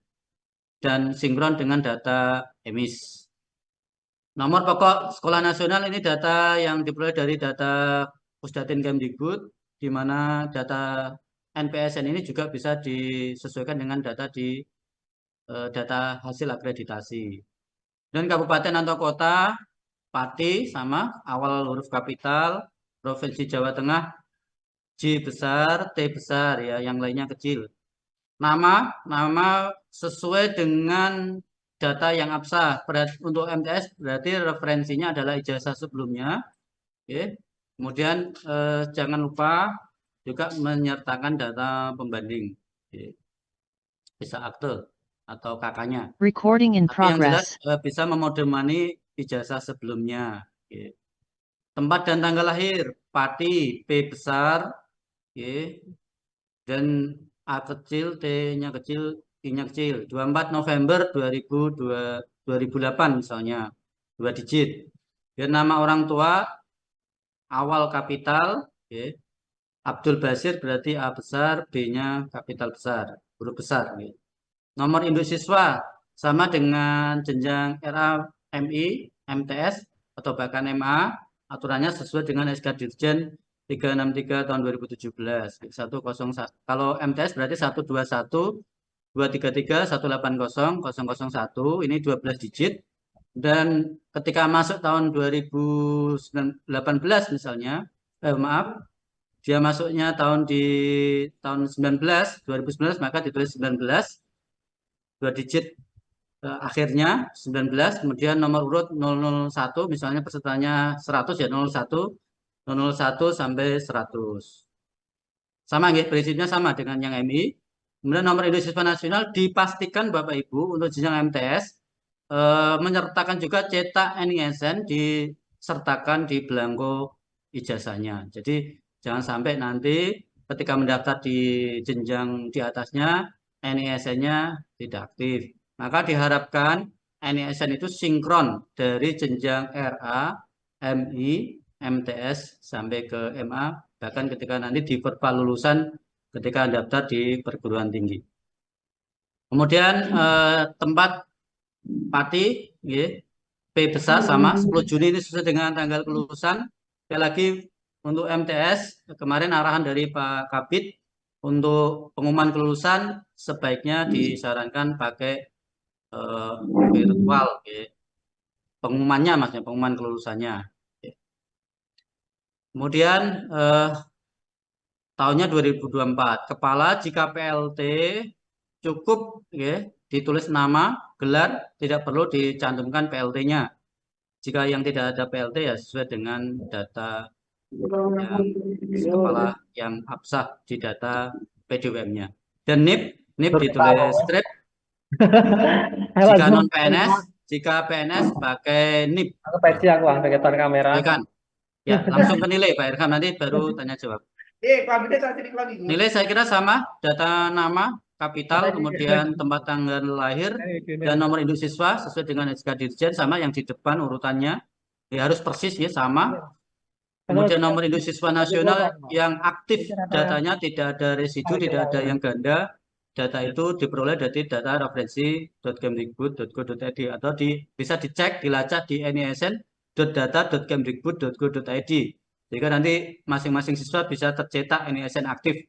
dan sinkron dengan data emis. Nomor pokok sekolah nasional ini data yang diperoleh dari data Pusdatin Kemdikbud, di mana data NPSN ini juga bisa disesuaikan dengan data di data hasil akreditasi. Dan kabupaten atau kota, Pati sama, awal huruf kapital, Provinsi Jawa Tengah, J besar, T besar ya, yang lainnya kecil. Nama sesuai dengan data yang absah. Untuk MTS berarti referensinya adalah ijazah sebelumnya. Oke. Kemudian jangan lupa juga menyertakan data pembanding. Oke. Bisa akte atau kakaknya. Recording in Tapi yang progress. jelas bisa memodemani ijazah sebelumnya. Oke. Tempat dan tanggal lahir, Pati, P besar, oke. Dan A kecil, T-nya kecil, I-nya kecil. 24 November 2008 misalnya. 2 digit. Dan nama orang tua, awal kapital. Okay. Abdul Basir berarti A besar, B-nya kapital besar. Huruf besar. Okay. Nomor induk siswa, sama dengan jenjang RA, MI, MTS, atau bahkan MA. Aturannya sesuai dengan SK Dirjen 363 tahun 2017. 101. Kalau MTS berarti 121 233 180 001. Ini 12 digit. Dan ketika masuk tahun 2018 misalnya, maaf, dia masuknya tahun 2019, maka ditulis 19, 2 digit akhirnya 19, kemudian nomor urut 001, misalnya pesertanya 100 ya 01 sampai 100. Sama nggih, prinsipnya sama dengan yang MI. Kemudian nomor induk siswa nasional dipastikan Bapak Ibu untuk jenjang MTS menyertakan juga cetak NISN disertakan di belangko ijazahnya. Jadi jangan sampai nanti ketika mendaftar di jenjang di atasnya NISN-nya tidak aktif. Maka diharapkan NISN itu sinkron dari jenjang RA, MI, MTS sampai ke MA, bahkan ketika nanti di perpal lulusan ketika daftar di perguruan tinggi. Kemudian tempat Pati, P besar sama, 10 Juni ini sesuai dengan tanggal kelulusan. Sekali lagi untuk MTS, kemarin arahan dari Pak Kabid untuk pengumuman kelulusan sebaiknya disarankan pakai virtual. Pengumumannya maksudnya, pengumuman kelulusannya. Kemudian tahunnya 2024. Kepala jika PLT cukup ditulis nama, gelar, tidak perlu dicantumkan PLT-nya. Jika yang tidak ada PLT ya sesuai dengan data yang kepala yang absah di data PDWM-nya. Dan NIP ditulis strip. Jika non PNS, jika PNS pakai NIP. Aku peci aku pakai kamera. Ya, langsung ke nilai Pak Irham, nanti baru tanya jawab. Nilai saya kira sama, data nama, kapital, kemudian tempat tanggal lahir, dan nomor induk siswa sesuai dengan SK Dirjen sama yang di depan urutannya. Ya, harus persis ya sama. Kemudian nomor induk siswa nasional yang aktif datanya tidak ada residu, tidak ada yang ganda. Data itu diperoleh dari data referensi.kemdikbud.go.id atau bisa dicek, dilacak di nisn.data.kemdikbud.go.id. Sehingga nanti masing-masing siswa bisa tercetak NISN aktif,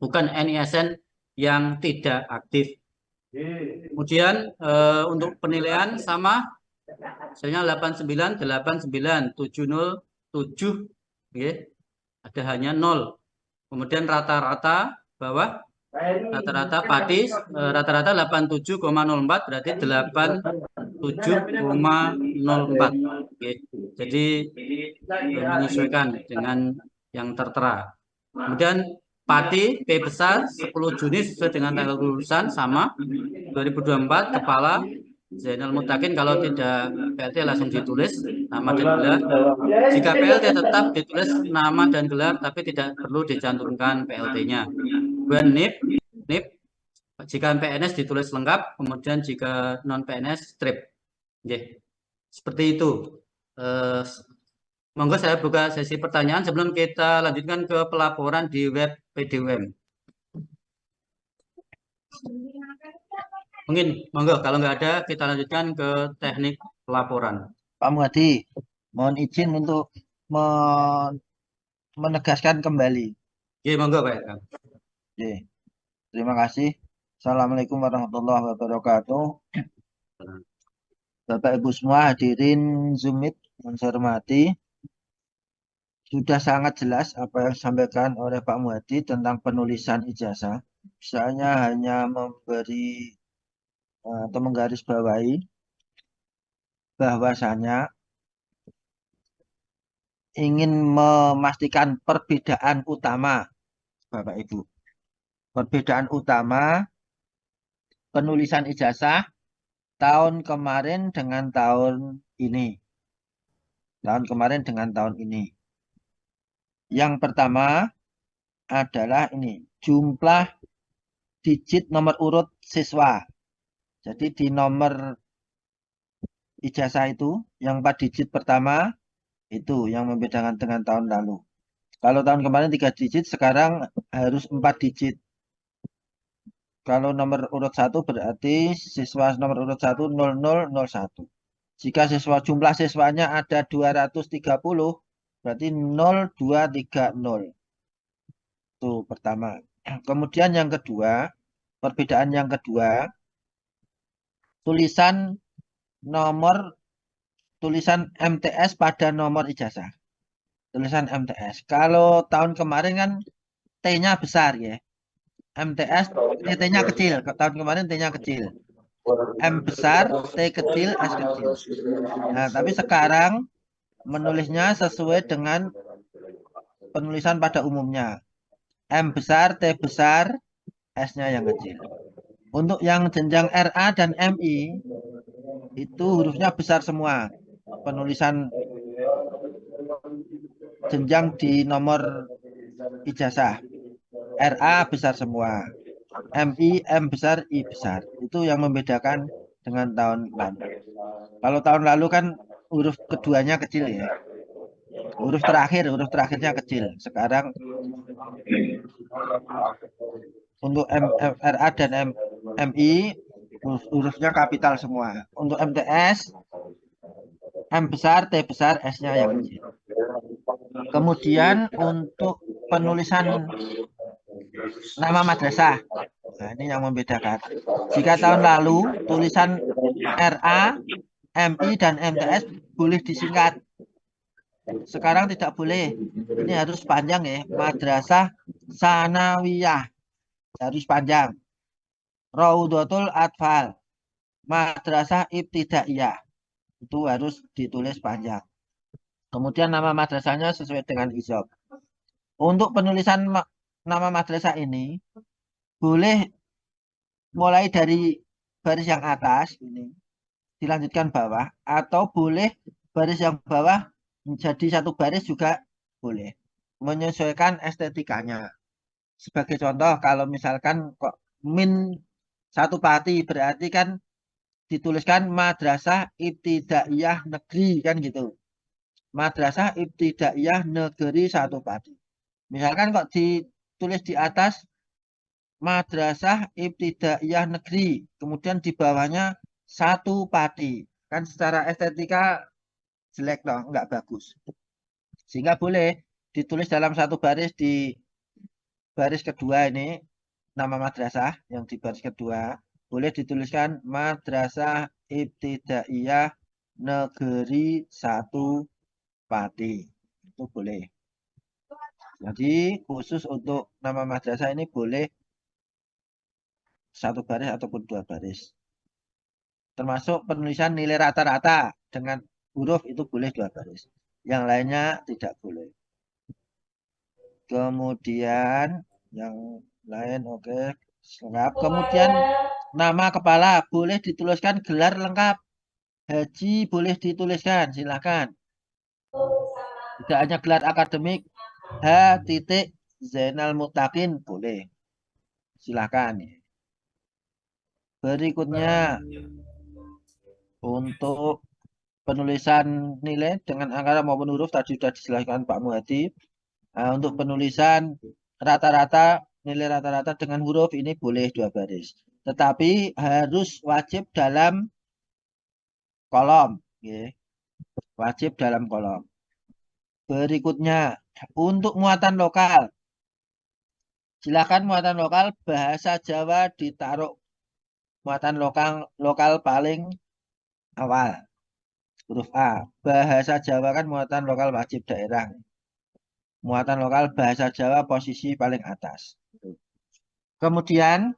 bukan NISN yang tidak aktif. Kemudian untuk penilaian sama, misalnya 89, 89, 707, okay. Ada hanya 0. Kemudian rata-rata bawah, rata-rata Pati, rata-rata 87,04, berarti 87,04. Okay. Jadi menyesuaikan dengan yang tertera. Kemudian Pati P besar 10 Juni sesuai dengan tanggal lulusan sama 2024. Kepala Zainal Mutakin, kalau tidak PLT langsung ditulis nama dan gelar. Jika PLT tetap ditulis nama dan gelar tapi tidak perlu dicantumkan PLT-nya. Kemudian NIP jika PNS ditulis lengkap, kemudian jika non PNS strip. Oke. Seperti itu. Monggo saya buka sesi pertanyaan sebelum kita lanjutkan ke pelaporan di web PDWM. Mungkin, monggo kalau nggak ada kita lanjutkan ke teknik pelaporan. Pak Muhadi, mohon izin untuk menegaskan kembali. Oke, monggo Pak. Oke. Terima kasih. Assalamualaikum warahmatullahi wabarakatuh. Bapak Ibu semua hadirin Zoom Meet yang saya hormati. Sudah sangat jelas apa yang disampaikan oleh Pak Muhadi tentang penulisan ijazah. Misalnya hanya memberi atau menggarisbawahi bahwasanya ingin memastikan perbedaan utama, Bapak Ibu. Perbedaan utama penulisan ijazah tahun kemarin dengan tahun ini. Tahun kemarin dengan tahun ini. Yang pertama adalah ini, jumlah digit nomor urut siswa. Jadi di nomor ijazah itu, yang 4 digit pertama, itu yang membedakan dengan tahun lalu. Kalau tahun kemarin 3 digit, sekarang harus 4 digit. Kalau nomor urut 1 berarti siswa nomor urut 1 0001. Jika jumlah siswanya ada 230, berarti 0230. Itu pertama. Kemudian yang kedua, perbedaan yang kedua, tulisan MTS pada nomor ijazah. Tulisan MTS. Kalau tahun kemarin kan T-nya besar ya. MTS T-nya kecil. Tahun kemarin T-nya kecil. M besar, T kecil, S kecil. Nah, tapi sekarang menulisnya sesuai dengan penulisan pada umumnya. M besar, T besar, S-nya yang kecil. Untuk yang jenjang RA dan MI, itu hurufnya besar semua. Penulisan jenjang di nomor ijazah. RA besar semua. MI, M besar, I besar. Itu yang membedakan dengan tahun lalu. Kalau tahun lalu kan huruf keduanya kecil ya. Huruf terakhirnya kecil. Sekarang untuk RA dan MI hurufnya kapital semua. Untuk MTS M besar, T besar, S-nya yang kecil. Kemudian untuk penulisan nama madrasah. Nah, ini yang membedakan. Jika tahun lalu tulisan RA, MI dan MTS boleh disingkat. Sekarang tidak boleh. Ini harus panjang ya. Madrasah Sanawiyah. Harus panjang. Raudatul Atfal, Madrasah Ibtidaiyah. Itu harus ditulis panjang. Kemudian nama madrasahnya sesuai dengan ijab. Untuk penulisan nama madrasah ini boleh mulai dari baris yang atas ini dilanjutkan bawah, atau boleh baris yang bawah menjadi satu baris juga boleh, menyesuaikan estetikanya. Sebagai contoh, kalau misalkan kok min satu pati berarti kan dituliskan Madrasah Ibtidaiyah Negeri kan gitu. Madrasah Ibtidaiyah Negeri Satu Pati. Misalkan kok ditulis di atas Madrasah Ibtidaiyah Negeri, kemudian di bawahnya Satu Pati. Kan secara estetika jelek dong, nggak bagus. Sehingga boleh ditulis dalam satu baris di baris kedua ini, nama madrasah yang di baris kedua, boleh dituliskan Madrasah Ibtidaiyah Negeri Satu Pati. Itu boleh. Jadi khusus untuk nama madrasah ini boleh satu baris ataupun dua baris. Termasuk penulisan nilai rata-rata dengan huruf itu boleh dua baris. Yang lainnya tidak boleh. Kemudian yang lain oke, lengkap. Kemudian nama kepala boleh dituliskan gelar lengkap. Haji boleh dituliskan, silakan. Tidak hanya gelar akademik, H. Zainal Mutakin boleh. Silakan. Berikutnya untuk penulisan nilai dengan angka maupun huruf tadi sudah dijelaskan Pak Muhadi. Nah, untuk penulisan rata-rata, nilai rata-rata dengan huruf ini boleh dua baris. Tetapi harus wajib dalam kolom. Ya. Wajib dalam kolom. Berikutnya, untuk muatan lokal. Silakan muatan lokal bahasa Jawa ditaruh muatan lokal paling awal. Huruf A. Bahasa Jawa kan muatan lokal wajib daerah. Muatan lokal bahasa Jawa posisi paling atas. Kemudian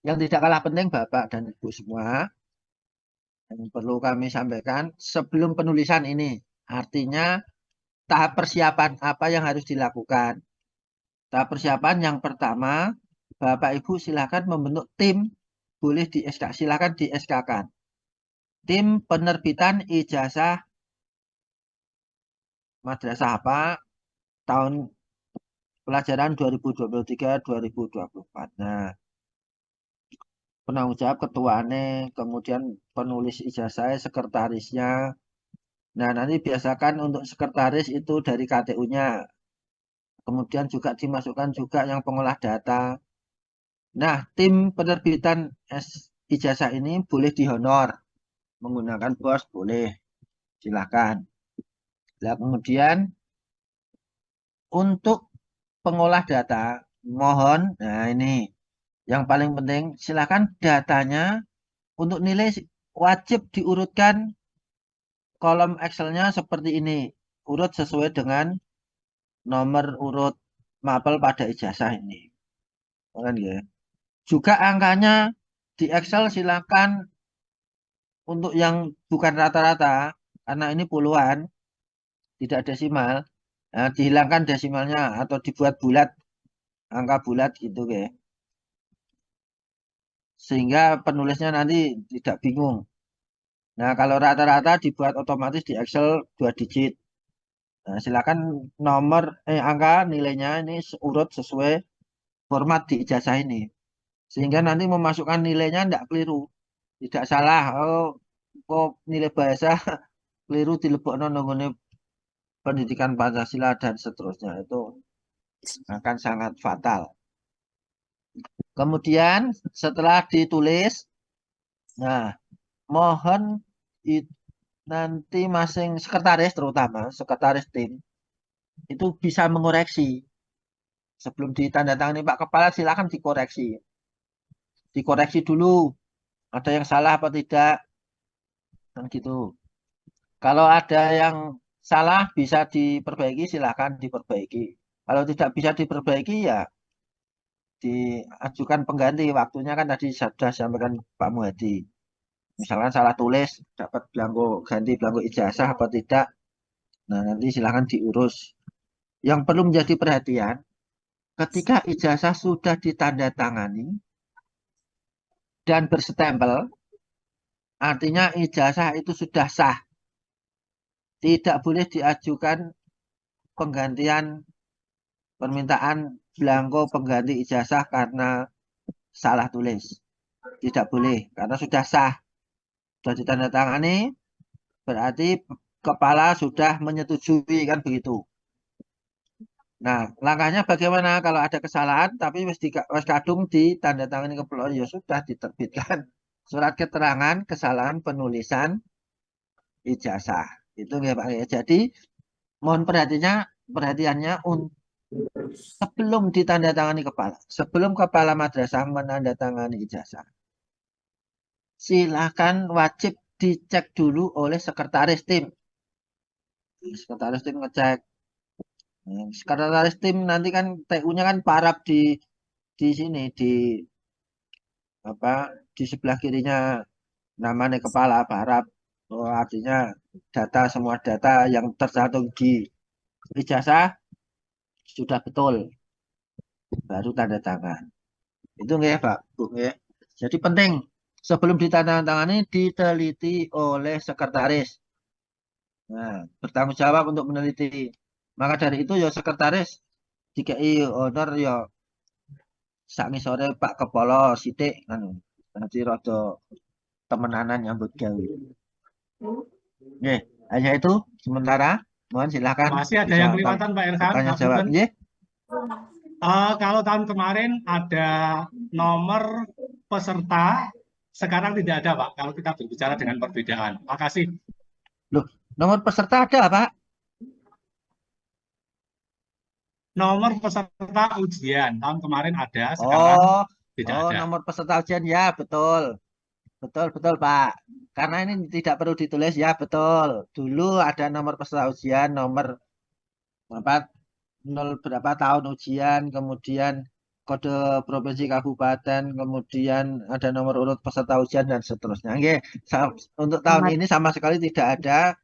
yang tidak kalah penting Bapak dan Ibu semua, yang perlu kami sampaikan sebelum penulisan ini, artinya tahap persiapan apa yang harus dilakukan. Tahap persiapan yang pertama, Bapak Ibu silakan membentuk tim, boleh di SK, silakan di SK-kan. Tim penerbitan ijazah madrasah apa tahun pelajaran 2023-2024. Nah, penanggung jawab ketuanya, kemudian penulis ijazah, sekretarisnya. Nah, nanti biasakan untuk sekretaris itu dari KTU-nya. Kemudian juga dimasukkan juga yang pengolah data. Nah, tim penerbitan ijazah ini boleh dihonor. Menggunakan bos boleh. Silakan. Nah, kemudian untuk pengolah data, mohon, nah ini yang paling penting, silakan datanya untuk nilai wajib diurutkan kolom Excel-nya seperti ini. Urut sesuai dengan nomor urut mapel pada ijazah ini. Ya. Juga angkanya di Excel silakan untuk yang bukan rata-rata, karena ini puluhan, tidak desimal, nah, dihilangkan desimalnya atau dibuat bulat, angka bulat gitu ya. Sehingga penulisnya nanti tidak bingung. Nah, kalau rata-rata dibuat otomatis di Excel 2 digit. Nah, silakan nomor angka nilainya ini urut sesuai format di ijazah ini. Sehingga nanti memasukkan nilainya tidak keliru. Tidak salah. Oh, kok nilai bahasa keliru dilebokno nggone pendidikan Pancasila dan seterusnya. Itu akan sangat fatal. Kemudian setelah ditulis, nah mohon nanti masing sekretaris, terutama sekretaris tim itu bisa mengoreksi sebelum ditandatangani Pak Kepala. Silakan dikoreksi dulu ada yang salah apa tidak kan gitu. Kalau ada yang salah bisa diperbaiki, silakan diperbaiki. Kalau tidak bisa diperbaiki ya diajukan pengganti. Waktunya kan tadi sudah sampaikan Pak Muhadi. Misalkan salah tulis, dapat ganti belangko ijazah apa tidak. Nah, nanti silahkan diurus. Yang perlu menjadi perhatian, ketika ijazah sudah ditandatangani dan berstempel, artinya ijazah itu sudah sah. Tidak boleh diajukan penggantian permintaan belangko pengganti ijazah karena salah tulis. Tidak boleh, karena sudah sah. Sudah ditandatangani, berarti kepala sudah menyetujui, kan begitu. Nah, langkahnya bagaimana kalau ada kesalahan tapi wis kadung ditandatangani kepala, ya sudah diterbitkan surat keterangan kesalahan penulisan ijazah. Itu ya Pak. Jadi mohon perhatiannya sebelum ditandatangani kepala, sebelum kepala madrasah menandatangani ijazah, silakan wajib dicek dulu oleh sekretaris tim. Sekretaris tim ngecek. Sekretaris tim nanti kan TU-nya kan parap di sini di sebelah kirinya namanya kepala parap. Oh, artinya semua data yang tercantum di ijazah sudah betul, baru tanda tangan. Itu nggak ya Pak, Bu? Ya. Jadi penting sebelum ditandatangani diteliti oleh sekretaris. Nah, bertanggung jawab untuk meneliti. Maka dari itu ya sekretaris DKI honor ya sak sore Pak Kepala sithik anu. Nanti rada temenanan nyambut gawe. Nggih, hanya itu sementara. Mohon silakan. Masih ada yang kelewatan Pak Irfan. Tanya jawab. Nggih. Kalau tahun kemarin ada nomor peserta, sekarang tidak ada Pak. Kalau kita berbicara dengan perbedaan. Makasih. Loh, nomor peserta ada Pak? Nomor peserta ujian tahun kemarin ada, sekarang tidak ada. Nomor peserta ujian ya betul. Betul Pak. Karena ini tidak perlu ditulis ya betul. Dulu ada nomor peserta ujian, nomor berapa tahun ujian, kemudian kode provinsi kabupaten, kemudian ada nomor urut peserta ujian dan seterusnya. Oke, untuk tahun ini sama sekali tidak ada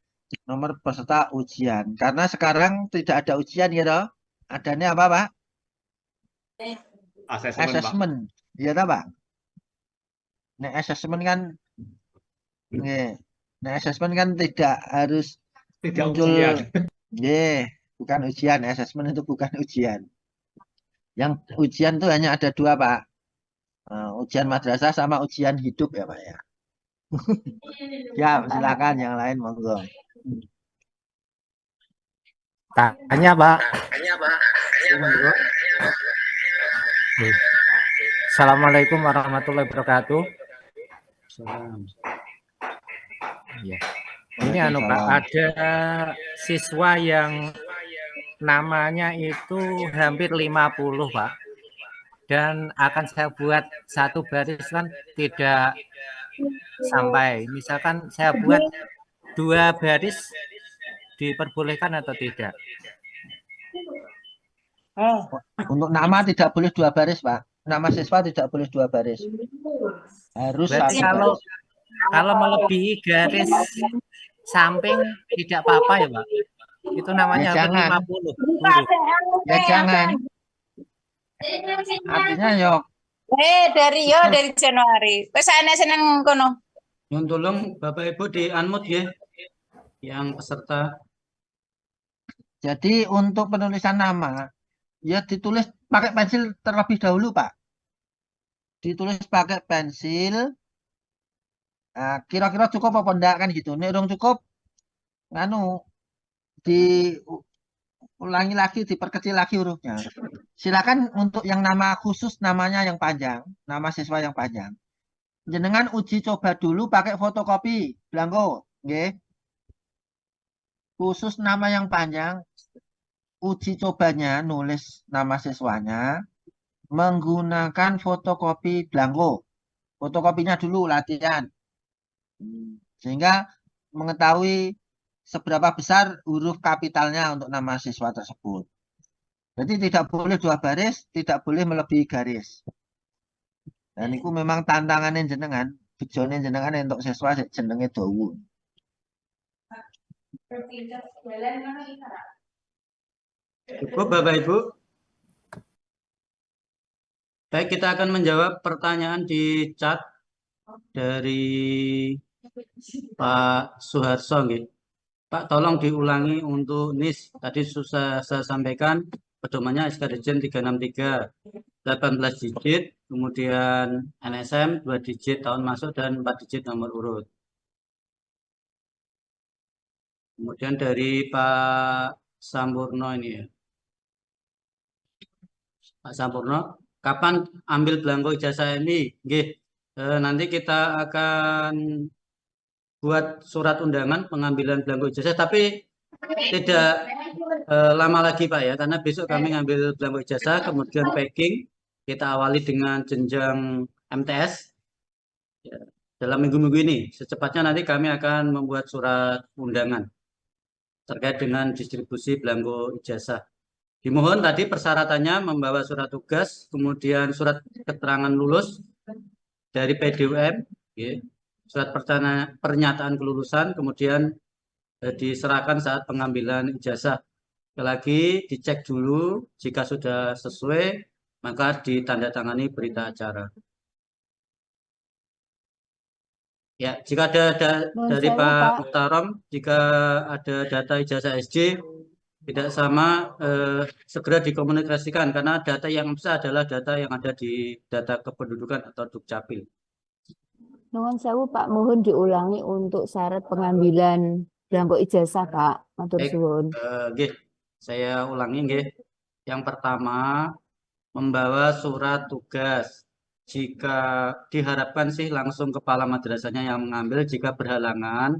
nomor peserta ujian. Karena sekarang tidak ada ujian ya toh. Adanya apa Pak? Assessment. Iya toh Pak? Nah, assessment kan tidak harus muncul ujian. Bukan ujian, assessment itu bukan ujian. Yang ujian itu hanya ada dua Pak. Ujian madrasah sama ujian hidup ya Pak ya. Ya, silakan yang lain monggo. Tanya Pak. Assalamualaikum warahmatullahi wabarakatuh. Ya. Ini Pak, ada siswa yang namanya itu hampir 50 Pak. Dan akan saya buat satu baris kan tidak sampai. Misalkan saya buat 2 baris diperbolehkan atau tidak? Untuk nama tidak boleh 2 baris Pak. Nama siswa tidak boleh 2 baris. Harus berarti satu baris. Kalau melebihi garis samping tidak apa-apa ya Pak? Itu namanya ya, jangan. 50 huruf. Ya jangan. Artinya yo. dari Januari. Wes ana seneng kono. Nyun tolong Bapak Ibu di unmute ya. Yang peserta. Jadi untuk penulisan nama ya ditulis pakai pensil terlebih dahulu Pak. Ditulis pakai pensil. Nah, kira-kira cukup apa enggak kan gitu. Nek urung cukup diulangi lagi, diperkecil lagi hurufnya. Silakan untuk yang nama khusus namanya yang panjang, nama siswa yang panjang. Jenengan uji coba dulu pakai fotokopi belangko, nggih. Khusus nama yang panjang, uji cobanya nulis nama siswanya menggunakan fotokopi belangko. Fotokopinya dulu latihan. Sehingga mengetahui seberapa besar huruf kapitalnya untuk nama siswa tersebut. Berarti tidak boleh 2 baris, tidak boleh melebihi garis. Dan itu memang tantangannya jenengan, bejone jenengan untuk siswa jenenge dawu. Cukup Bapak Ibu. Baik, kita akan menjawab pertanyaan di chat dari Pak Suharso. Pak, tolong diulangi untuk NIS. Tadi susah saya sampaikan pedomannya SK Dirjen 363, 18 digit, kemudian NSM 2 digit tahun masuk dan 4 digit nomor urut. Kemudian dari Pak Sampurno ini ya. Pak Sampurno, kapan ambil belangko ijazah ini? Nanti kita akan buat surat undangan pengambilan belangko ijazah, tapi tidak lama lagi Pak ya, karena besok kami ngambil belangko ijazah, kemudian packing, kita awali dengan jenjang MTS. Ya, dalam minggu-minggu ini, secepatnya nanti kami akan membuat surat undangan terkait dengan distribusi belangko ijazah. Dimohon tadi persyaratannya membawa surat tugas, kemudian surat keterangan lulus dari PDUM, surat pernyataan kelulusan, kemudian diserahkan saat pengambilan ijazah. Sekali lagi dicek dulu, jika sudah sesuai, maka ditandatangani berita acara. Ya, jika ada dari Pak Muhtarom, jika ada data ijazah SJ tidak sama, segera dikomunikasikan karena data yang bisa adalah data yang ada di data kependudukan atau Dukcapil. Nuwun sewu Pak, mohon diulangi untuk syarat pengambilan belangko ijazah Pak. Matur suwun. Saya ulangi nggih. Yang pertama, membawa surat tugas. Jika diharapkan sih langsung kepala madrasahnya yang mengambil, jika berhalangan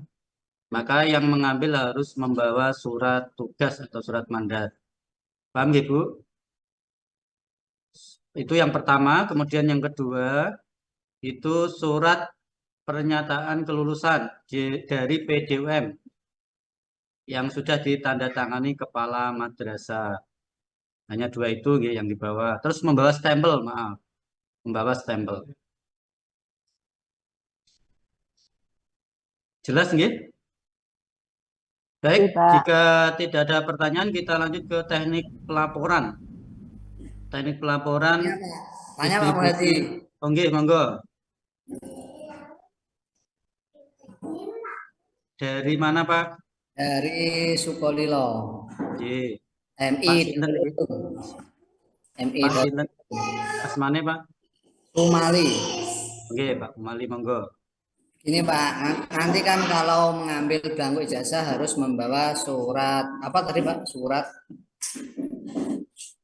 maka yang mengambil harus membawa surat tugas atau surat mandat. Paham ya, Bu? Itu yang pertama. Kemudian yang kedua, itu surat pernyataan kelulusan dari PDUM yang sudah ditandatangani kepala madrasah. Hanya 2 itu yang dibawa. Terus membawa stempel, maaf. Membawa stempel. Jelas nggih? Baik, jika tidak ada pertanyaan, kita lanjut ke teknik pelaporan. Teknik pelaporan. Tanya Pak Bupati. Monggo. Dari mana Pak? Dari Sukolilo. MI. MI. Asmane Pak? Umali. Oke Pak Umali, monggo. Ini Pak, nanti kan kalau mengambil belangko ijazah harus membawa surat apa tadi Pak? Surat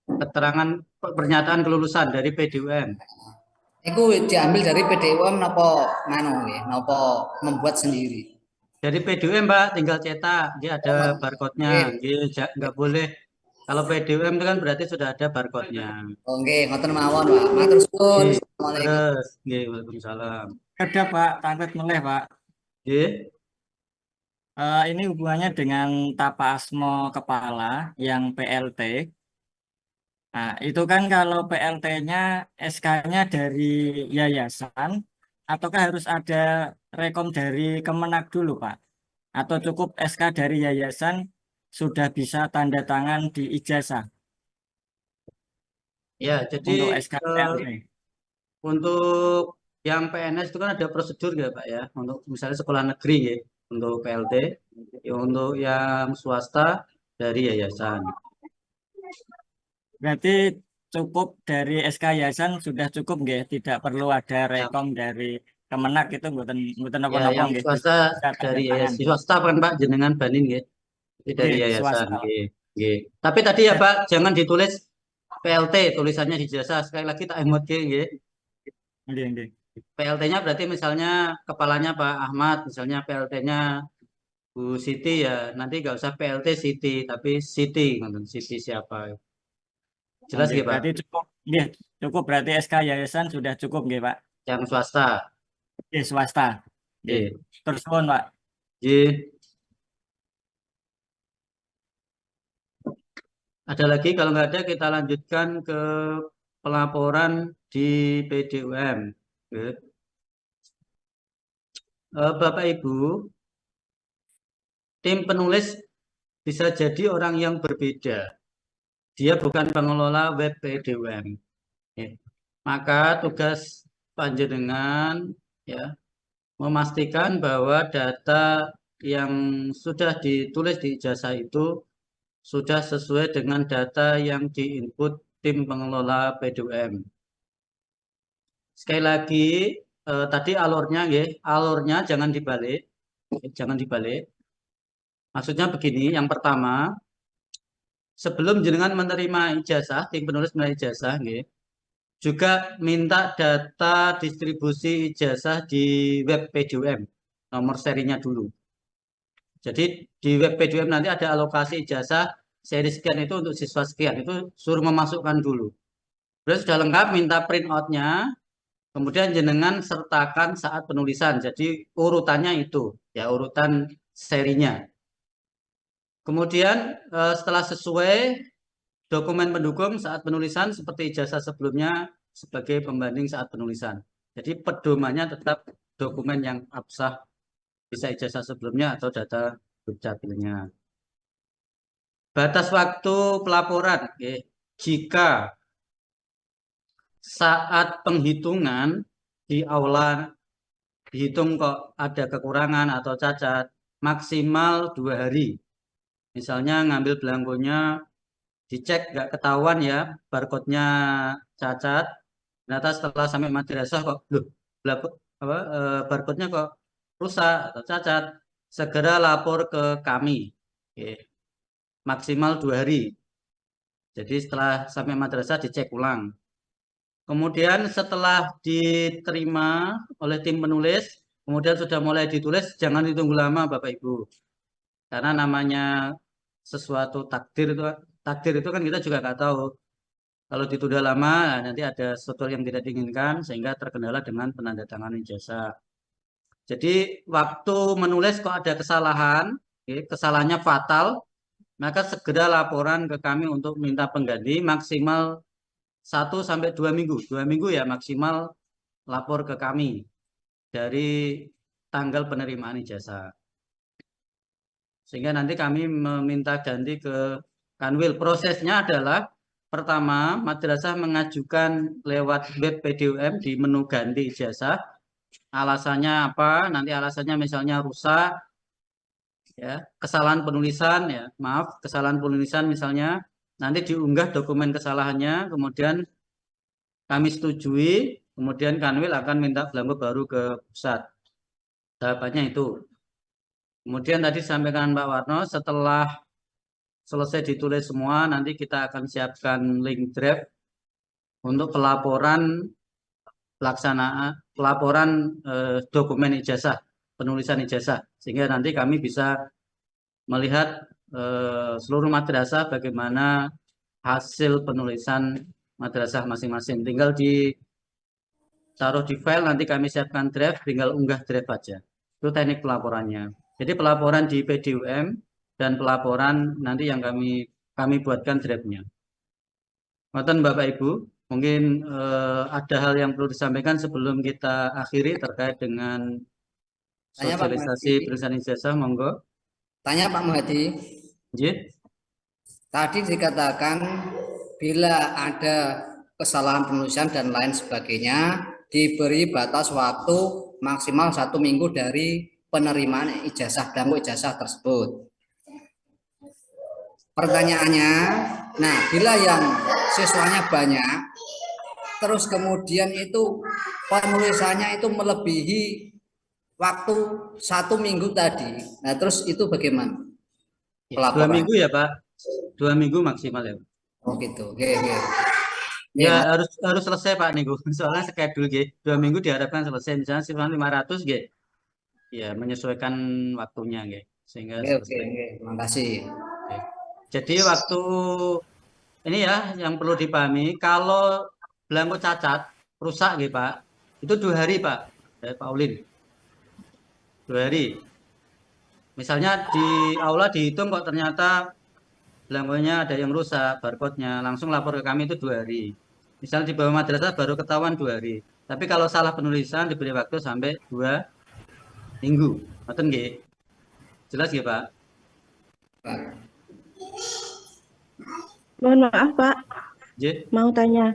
keterangan pernyataan kelulusan dari PDUM. Itu diambil dari PDUM napa napa membuat sendiri? Dari PDUM Pak, tinggal cetak, dia ada barcode-nya. Nggak boleh. Kalau PDUM itu kan berarti sudah ada barcode-nya. Oke, ngoten mawon Pak. Matur suwun. Terus, waalaikumsalam. Ada Pak, tangkat meleh Pak. Ini hubungannya dengan Tapa Asmo Kepala yang PLT. Nah, itu kan kalau PLT-nya SK-nya dari yayasan, ataukah harus ada rekom dari Kemenak dulu Pak? Atau cukup SK dari yayasan sudah bisa tanda tangan di ijazah? Ya, jadi untuk SK PLT. Untuk yang PNS itu kan ada prosedur ya Pak ya, untuk misalnya sekolah negeri ya, untuk PLT, ya, untuk yang swasta dari yayasan. Berarti cukup dari SK yayasan sudah cukup nggih, tidak perlu ada rekom dari Kemenak itu mboten apa-apa yang nggih. Swasta dari yayasan swasta kan Pak jenengan banding nggih. Dari yayasan nggih. Tapi tadi ya Pak jangan ditulis PLT, tulisannya di ijazah. Sekali lagi tak emot nggih. Nggih. PLT-nya berarti misalnya kepalanya Pak Ahmad, misalnya PLT-nya Bu Siti ya, nanti nggak usah PLT Siti, tapi Siti, Siti siapa? Jelas nggih Pak? Berarti cukup berarti SK yayasan sudah cukup nggih Pak? Yang swasta. Swasta. Terus Pak. Ada lagi? Kalau nggak ada, kita lanjutkan ke pelaporan di PDUM. Bapak Ibu, tim penulis bisa jadi orang yang berbeda. Dia bukan pengelola web PDUM. Maka tugas panjenengan ya memastikan bahwa data yang sudah ditulis di ijazah itu sudah sesuai dengan data yang diinput tim pengelola PDUM. Sekali lagi, tadi alurnya, ya, alurnya jangan dibalik, jangan dibalik. Maksudnya begini, yang pertama, sebelum jenengan menerima ijazah, tim penulis menerima ijazah, ya, juga minta data distribusi ijazah di web PDUM, nomor serinya dulu. Jadi di web PDUM nanti ada alokasi ijazah seri sekian itu untuk siswa sekian, itu suruh memasukkan dulu. Terus sudah lengkap, minta print out-nya, kemudian jenengan sertakan saat penulisan. Jadi urutannya itu, ya urutan serinya. Kemudian setelah sesuai, dokumen pendukung saat penulisan seperti ijazah sebelumnya sebagai pembanding saat penulisan. Jadi pedomannya tetap dokumen yang absah, bisa ijazah sebelumnya atau data dukcapilnya. Batas waktu pelaporan, ya, jika saat penghitungan di aula dihitung kok ada kekurangan atau cacat, maksimal 2 hari. Misalnya ngambil belangkonya, dicek nggak ketahuan ya, barcode-nya cacat, ternyata setelah sampai madrasah kok, loh, barcode-nya kok rusak atau cacat, segera lapor ke kami. Oke. Maksimal 2 hari. Jadi setelah sampai madrasah dicek ulang. Kemudian setelah diterima oleh tim penulis, kemudian sudah mulai ditulis, jangan ditunggu lama Bapak Ibu. Karena namanya sesuatu takdir itu kan kita juga nggak tahu. Kalau ditunda lama, nanti ada sesuatu yang tidak diinginkan sehingga terkendala dengan penandatanganan ijazah. Jadi waktu menulis kok ada kesalahan, kesalahannya fatal, maka segera laporan ke kami untuk minta pengganti maksimal 1-2 minggu. 2 minggu ya maksimal lapor ke kami dari tanggal penerimaan ijazah. Sehingga nanti kami meminta ganti ke Kanwil. Prosesnya adalah pertama, madrasah mengajukan lewat web PDUM di menu ganti ijazah. Alasannya apa? Nanti alasannya misalnya rusak, ya, kesalahan penulisan, ya, maaf, kesalahan penulisan misalnya. Nanti diunggah dokumen kesalahannya, kemudian kami setujui, kemudian Kanwil akan minta belangko baru ke pusat. Tahapannya itu. Kemudian tadi disampaikan Pak Warno, setelah selesai ditulis semua, nanti kita akan siapkan link draft untuk pelaporan pelaksanaan dokumen ijazah, penulisan ijazah, sehingga nanti kami bisa melihat seluruh madrasah bagaimana hasil penulisan madrasah masing-masing. Tinggal ditaruh di file, nanti kami siapkan draft, tinggal unggah draft aja. Itu teknik pelaporannya. Jadi pelaporan di PDUM dan pelaporan nanti yang kami buatkan draftnya. Ngoten Bapak Ibu, mungkin ada hal yang perlu disampaikan sebelum kita akhiri terkait dengan sosialisasi penulisan ijazah, monggo. Tanya Pak Muhadi. Tadi dikatakan bila ada kesalahan penulisan dan lain sebagainya diberi batas waktu maksimal 1 minggu dari penerimaan ijazah, belangko ijazah tersebut. Pertanyaannya, nah bila yang siswanya banyak, terus kemudian itu penulisannya itu melebihi waktu 1 minggu tadi, nah terus itu bagaimana? Ya, 2 minggu ya Pak, 2 minggu maksimal ya. Oh gitu, oke. Ya harus selesai Pak Niku, soalnya schedule 2 minggu diharapkan selesai, misalnya siswa 500 ya menyesuaikan waktunya sehingga selesai. Terima kasih. Jadi waktu ini ya yang perlu dipahami, kalau belangko cacat rusak Pak, itu 2 hari Pak, Pak Ulin, 2 hari. Misalnya di aula dihitung kok ternyata belangkonya ada yang rusak, barcode-nya, langsung lapor ke kami itu 2 hari. Misal di bawah madrasah baru ketahuan 2 hari. Tapi kalau salah penulisan diberi waktu sampai 2 minggu. Ngoten nggih. Jelas nggih, Pak? Mohon maaf, Pak. Nggih. Mau tanya.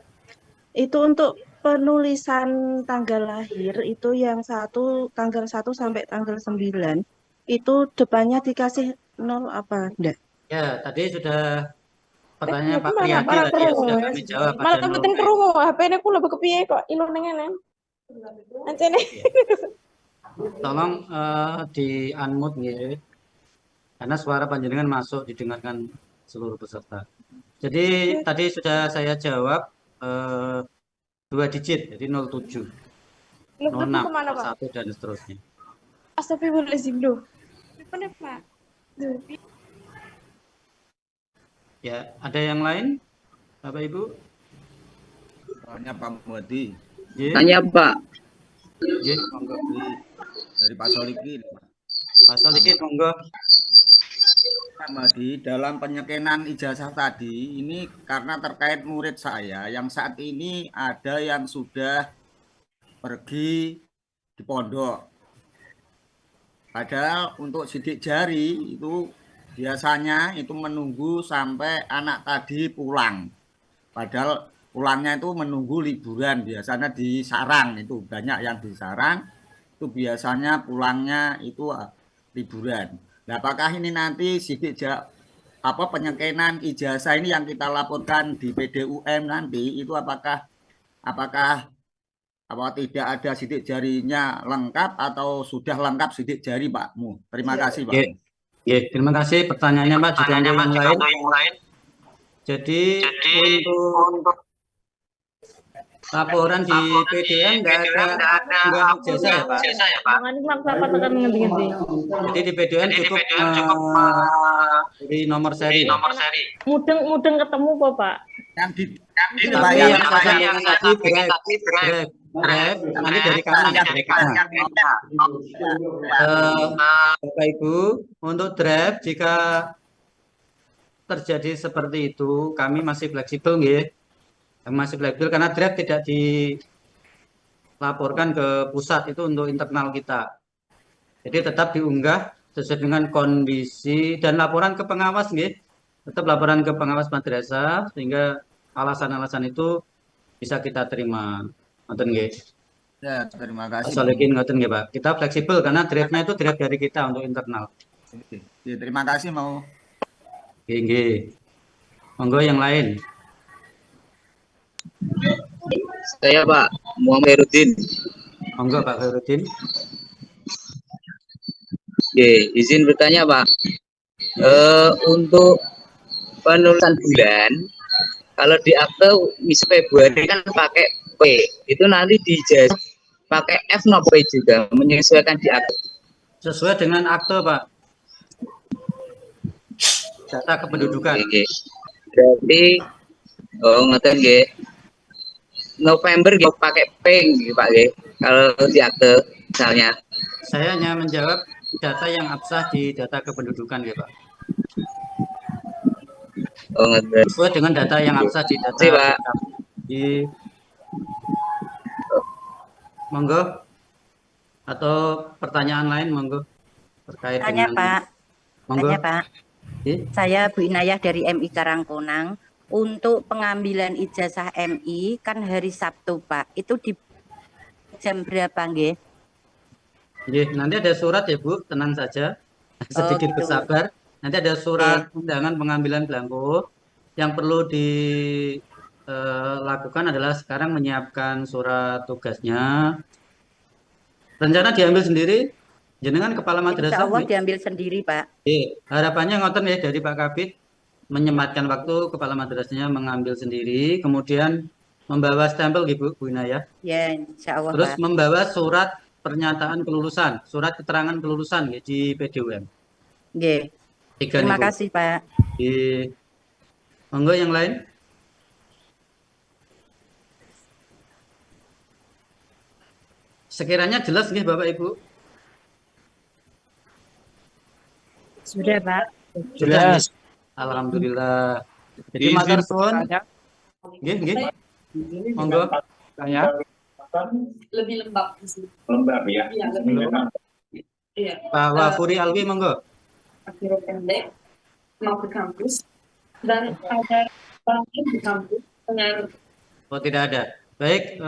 Itu untuk penulisan tanggal lahir itu yang tanggal 1 sampai tanggal 9 itu depannya dikasih 0 apa enggak? Ya, tadi sudah pertanyaan Pak Mana Priyadi para tadi ya, sudah krungu. kami jawab Malah ada mboten 0. krungu, HP-ne kula kepiye kok ilang ning ngene. Ancene. Tolong di unmute nggih. Karena suara panjenengan masuk didengarkan seluruh peserta. Jadi tadi sudah saya jawab 2 digit, jadi 07, 06, kemana, Pak? 1 dan seterusnya. Astagfirullahaladzim, duh. Mana, Pak? Duh. Ya, ada yang lain, Bapak Ibu? Tanya Pak Muhadi. Tanya Pak. Monggo. Dari Pak Solikin. Pak Solikin, monggo. Pak Muhadi, dalam penyekenan ijazah tadi, ini karena terkait murid saya yang saat ini ada yang sudah pergi di pondok. Padahal untuk sidik jari itu biasanya itu menunggu sampai anak tadi pulang. Padahal pulangnya itu menunggu liburan, biasanya di sarang, itu banyak yang di sarang, itu biasanya pulangnya itu liburan. Nah, apakah ini nanti sidik penyekenan ijazah ini yang kita laporkan di PDUM nanti itu apakah tidak ada sidik jarinya lengkap atau sudah lengkap sidik jari Pak Mu? Terima kasih Pak. Terima kasih pertanyaannya Pak. Juga untuk yang lain. Jadi untuk laporan di PDM nggak ada ijazah ya Pak. Jadi di PDM cukup di nomor seri. Mudeng ketemu kok Pak. Tapi yang saya tadi drive nanti dari kami. Bapak Ibu, untuk drive jika terjadi seperti itu, kami masih fleksibel nggih. Masih fleksibel karena drive tidak dilaporkan ke pusat, itu untuk internal kita. Jadi tetap diunggah sesuai dengan kondisi dan laporan ke pengawas nggih. Tetap laporan ke pengawas madrasah sehingga alasan-alasan itu bisa kita terima. Ngoten nggih. Ya, terima kasih. Solikin ngoten nggih, Pak. Kita fleksibel karena drive-nya itu drive dari kita untuk internal. Ya, terima kasih mau. Nggih. Monggo yang lain. Saya Pak Muhammad Herudin. Monggo Pak Herudin. Oke, izin bertanya Pak. Untuk penulisan bulan, kalau di akte misal Februari kan pakai P, itu nanti di ijazah pakai F no P juga, menyesuaikan di akte. Sesuai dengan akte Pak. Data kependudukan. Oke. Berarti ngoten nggih. November gitu pakai P gitu Pak nggih. Kalau di akte misalnya. Saya hanya menjawab data yang absah di data kependudukan ya Pak. Sesuai dengan data yang absah di data di monggo atau pertanyaan lain monggo terkait Tanya dengan Pak. monggo. Tanya Pak. Saya Bu Inayah dari MI Karangkonang. Untuk pengambilan ijazah MI kan hari Sabtu Pak. Itu di jam berapa nggih? Nanti ada surat ya Bu, tenang saja. Sedikit gitu. bersabar. Nanti ada surat undangan pengambilan belangko. Yang perlu dilakukan adalah sekarang menyiapkan surat tugasnya. Rencana diambil sendiri. Jenengan kepala madrasah. Insya Allah diambil sendiri Pak. Harapannya ngoten ya dari Pak Kabid, menyempatkan waktu kepala madrasahnya mengambil sendiri, kemudian membawa stempel Bu Inayah. Ya, insya Allah. Terus Pak. membawa surat pernyataan kelulusan, surat keterangan kelulusan di PDUM. Nggih. Terima kasih Pak. Monggo yang lain. Sekiranya jelas nggih Bapak Ibu? Sudah Pak. Sudah. Alhamdulillah. Jadi Izin matur suwun. bertanya. Nggih, nggih. Monggo. Tanya. Lebih lembab. Lembab ya. Iya, lebih lembab. Iya. Pak Wafuri Alwi, monggo. Akhirnya pendek mau ke kampus dan ada orang di kampus dengan Oh, tidak ada. Baik,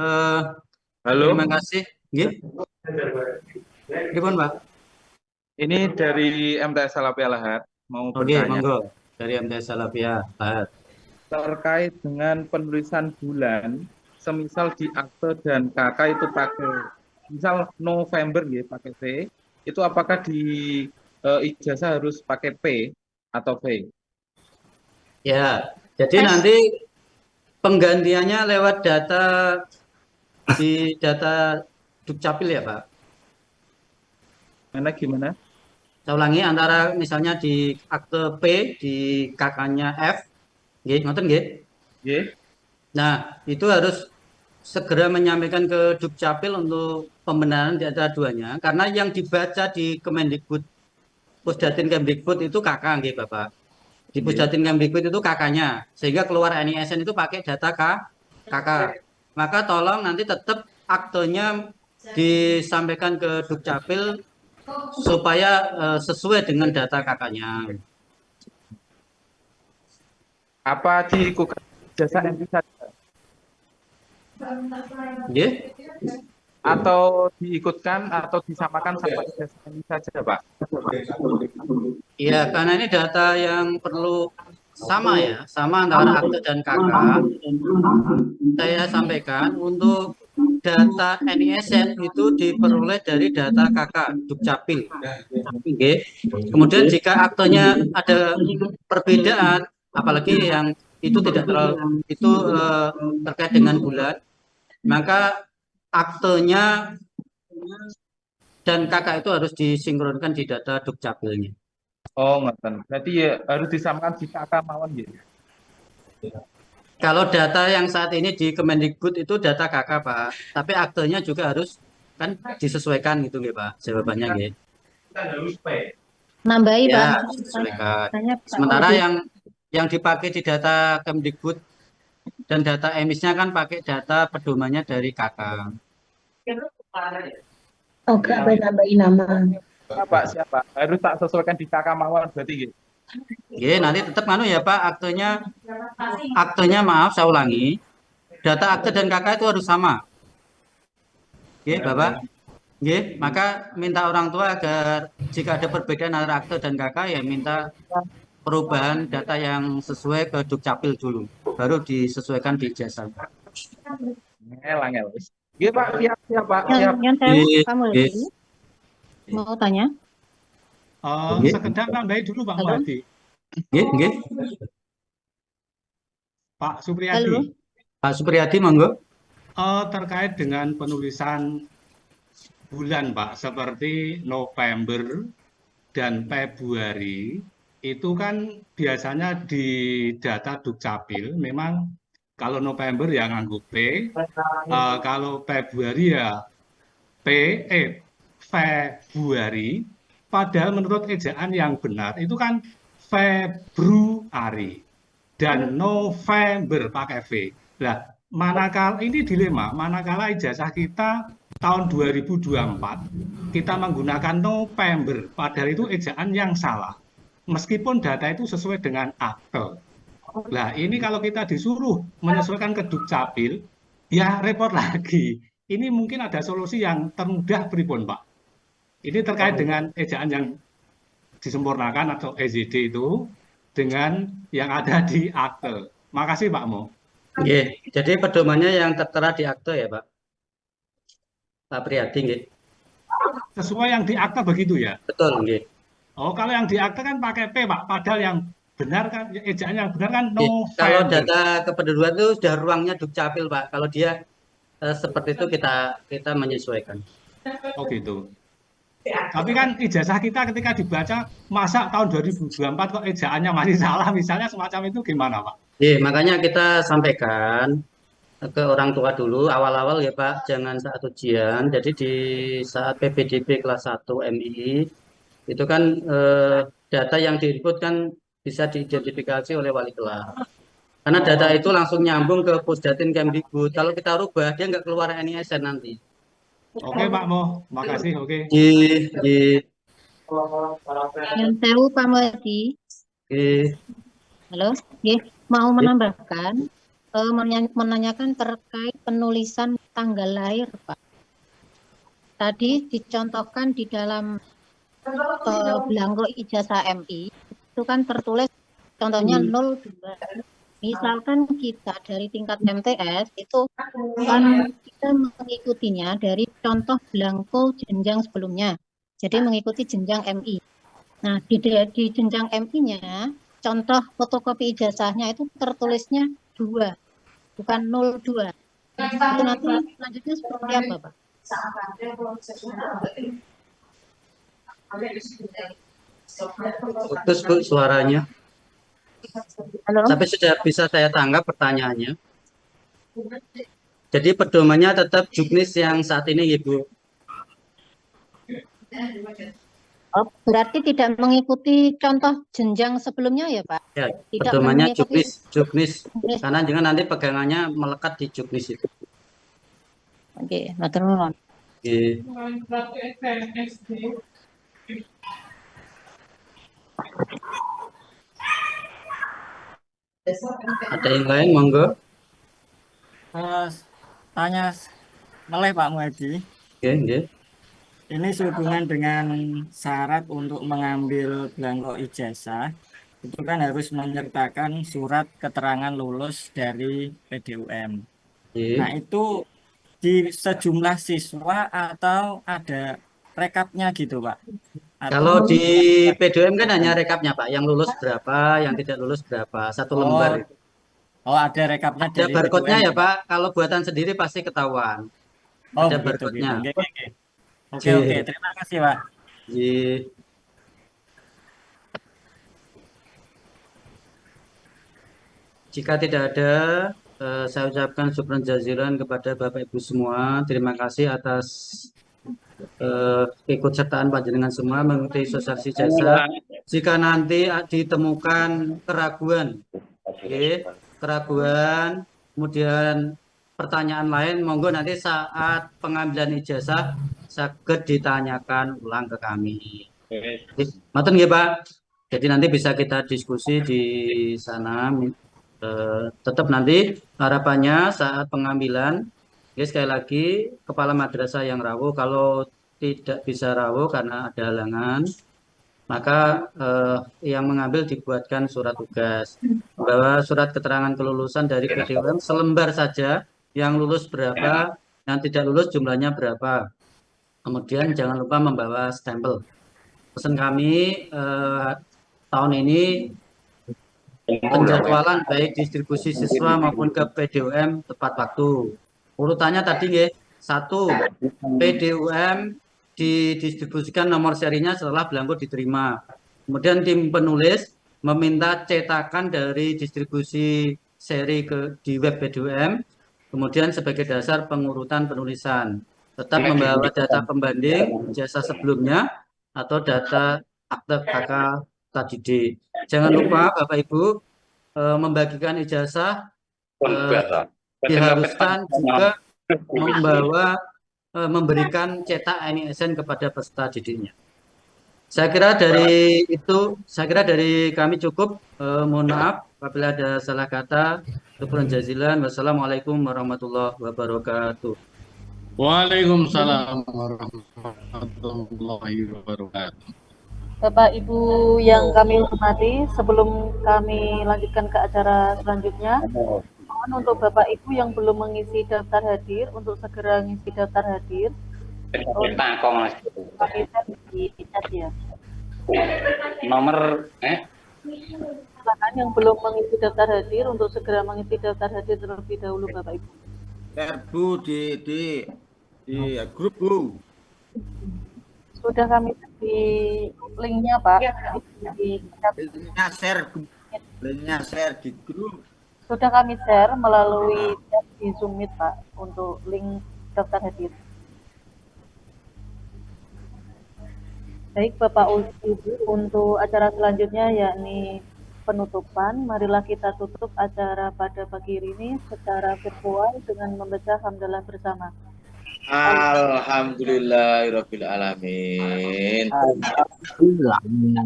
Halo. terima kasih. Nggih. Pripun, Pak? Ini dari MTS Salafiyah Lahat mau Oke, bertanya monggo. Dari MTS Salafiyah Lahat. terkait dengan penulisan bulan, semisal di akte dan KK itu pakai misal November ya pakai V, itu apakah di ijazah harus pakai P atau V? Ya, jadi nanti penggantiannya lewat data di data Dukcapil ya, Pak. Gimana? Saya ulangi, antara misalnya di akte P, di KK-nya F, nggih, ngoten nggih? Nggih. Nah, itu harus segera menyampaikan ke Dukcapil untuk pembenaran di antara duanya, karena yang dibaca di Kemendikbud, Pusdatin Kemdikbud itu KK, nggih, Bapak. Di Pusdatin Kemdikbud itu KK-nya, sehingga keluar NISN itu pakai data KK. Maka tolong nanti tetap aktenya disampaikan ke Dukcapil supaya sesuai dengan data KK-nya. Apa diikutkan ijazah MI saja? Nggih? Atau diikutkan atau disamakan sama ijazah MI saja, Pak? Iya, karena ini data yang perlu sama ya, sama antara akte dan KK. Saya sampaikan untuk data NISN itu diperoleh dari data KK Dukcapil. Oke. Kemudian jika aktenya ada perbedaan, apalagi yang itu tidak terlalu itu terkait dengan bulan, maka aktenya dan KK itu harus disinkronkan di data Dukcapilnya. Oh, ngoten. Berarti ya harus disamakan di KK mawon gitu. Kalau data yang saat ini di Kemendikbud itu data KK, Pak. Tapi aktenya juga harus kan disesuaikan gitu nggih, Pak. Jawabannya nggih. Nambahi, Pak. Ya, disesuaikan. Sementara yang dipakai di data Kemdikbud dan data emisnya kan pakai data pedomannya dari KK. Oke, nambahin nama. Siapa? Harus tak sesuaikan di KK mawon berarti gitu. Oke, nanti tetap ya Pak, aktenya maaf saya ulangi, data akte dan KK itu harus sama. Oke, Bapak. Oke, maka minta orang tua agar jika ada perbedaan antara akte dan KK ya minta perubahan data yang sesuai ke Dukcapil dulu, baru disesuaikan di ijazah. Ngel. Iya, Pak, siap, Pak. Yang saya kamu mau tanya? Sekedar nambahin dulu Pak Muhadi. Nggih. Pak Supriyadi. Halo. Pak Supriyadi, monggo. Terkait dengan penulisan bulan, Pak, seperti November dan Februari, itu kan biasanya di data Dukcapil, memang kalau November ya nganggo P, kalau Februari ya Februari. Padahal menurut ejaan yang benar itu kan Februari dan November pakai V. Nah, manakala ini dilema, manakala ijazah kita tahun 2024 kita menggunakan November, padahal itu ejaan yang salah. Meskipun data itu sesuai dengan akte. Nah, ini kalau kita disuruh menyesuaikan ke Dukcapil, ya repot lagi. Ini mungkin ada solusi yang termudah pripun, Pak. Ini terkait dengan ejaan yang disempurnakan atau EZD itu dengan yang ada di akte. Makasih Pak Mo. Nggih, jadi pedomannya yang tertera di akte ya Pak. Pak Priyadi nggih. Sesuai yang di akte begitu ya? Betul nggih. Oh, kalau yang di akte kan pakai P Pak, padahal yang benar kan ejaan yang benar kan November. Kalau data kependudukan itu sudah ruangnya Dukcapil Pak. Kalau dia seperti itu kita menyesuaikan. Oh gitu. Tapi kan ijazah kita ketika dibaca masa tahun 2024 kok ejaannya masih salah misalnya semacam itu gimana Pak? Makanya kita sampaikan ke orang tua dulu awal-awal ya Pak, jangan saat ujian. Jadi di saat PPDB kelas 1 MI itu kan data yang di-input kan bisa diidentifikasi oleh wali kelas. Karena data itu langsung nyambung ke Pusdatin Kemdikbud. Kalau kita rubah, dia nggak keluar NISN nanti. Oke Pak Mo, makasih. Oke. Di Yang sewu Pak Muhadi. Halo, mau menambahkan, menanyakan terkait penulisan tanggal lahir, Pak. Tadi dicontohkan di dalam belangko ijazah MI, itu kan tertulis contohnya 02. Misalkan kita dari tingkat MTS, itu kan kita mengikutinya dari contoh belangko jenjang sebelumnya. Jadi mengikuti jenjang MI. Nah, di jenjang MI-nya, contoh fotokopi ijazahnya itu tertulisnya 2, bukan 02. Itu nanti selanjutnya seperti apa, Pak? Putus Bu suaranya. Halo? Tapi sudah bisa saya tanggap pertanyaannya. Jadi pedomannya tetap juknis yang saat ini, Ibu. Oh, berarti tidak mengikuti contoh jenjang sebelumnya ya, Pak? Ya, Tidak pedomannya mengikuti juknis. Karena jangan nanti pegangannya melekat di juknis itu. Oke, matur nuwun. Oke. Ada yang lain, monggo. Tanya meleh Pak Muhadi. Oke. Ini sehubungan dengan syarat untuk mengambil belangko ijazah, itu kan harus menyertakan surat keterangan lulus dari PDUM. Nah, itu di sejumlah siswa atau ada rekapnya gitu, Pak? Kalau di PDUM kan hanya rekapnya, Pak. Yang lulus berapa, yang tidak lulus berapa. Satu lembar. Oh, ada rekapnya Ada dari barcode-nya PDUM, ya, Pak. Kalau buatan sendiri pasti ketahuan. Oh, Ada begitu, barcode-nya. Oke. Terima kasih, Pak. Jika tidak ada, saya ucapkan syukran jazilan kepada Bapak Ibu semua. Terima kasih atas keikutsertaan panjenengan semua mengikuti sosialisasi jasa. Jika nanti ditemukan keraguan, kemudian pertanyaan lain, monggo nanti saat pengambilan ijazah saged ditanyakan ulang ke kami. Matur nggih, Pak. Jadi nanti bisa kita diskusi di sana. Tetap nanti harapannya saat pengambilan, sekali lagi kepala madrasah yang rawuh, kalau tidak bisa rawuh karena ada halangan, maka yang mengambil dibuatkan surat tugas bahwa surat keterangan kelulusan dari PDUM selembar saja, yang lulus berapa, yang tidak lulus jumlahnya berapa. Kemudian jangan lupa membawa stempel. Pesan kami tahun ini penjadwalan baik distribusi siswa maupun ke PDUM tepat waktu. Urutannya tadi ya, 1, PDUM didistribusikan nomor serinya setelah belangko diterima. Kemudian tim penulis meminta cetakan dari distribusi seri di web PDUM, kemudian sebagai dasar pengurutan penulisan. Tetap membawa data pembanding jasa sebelumnya atau data akte kakak tadi D. Jangan lupa Bapak Ibu membagikan ijazah diharuskan juga memberikan cetak NISN kepada peserta didiknya. Saya kira dari kami cukup. Mohon maaf apabila ada salah kata. Syukran jazilan. Wassalamualaikum warahmatullahi wabarakatuh. Waalaikumsalam warahmatullahi wabarakatuh. Bapak Ibu yang kami hormati, sebelum kami lanjutkan ke acara selanjutnya, mohon untuk Bapak Ibu yang belum mengisi daftar hadir untuk segera mengisi daftar hadir. Di chat ya. Nomor Silakan yang belum mengisi daftar hadir untuk segera mengisi daftar hadir terlebih dahulu Bapak Ibu. Bu di grup Bu. Sudah kami di linknya Pak. Linknya share di grup. Sudah kami share melalui chat di Zoom Meet Pak untuk link daftar hadir. Baik Bapak Ibu, untuk acara selanjutnya yakni penutupan, marilah kita tutup acara pada pagi ini secara virtual dengan membaca hamdalah bersama. Alhamdulillahirabbil alamin.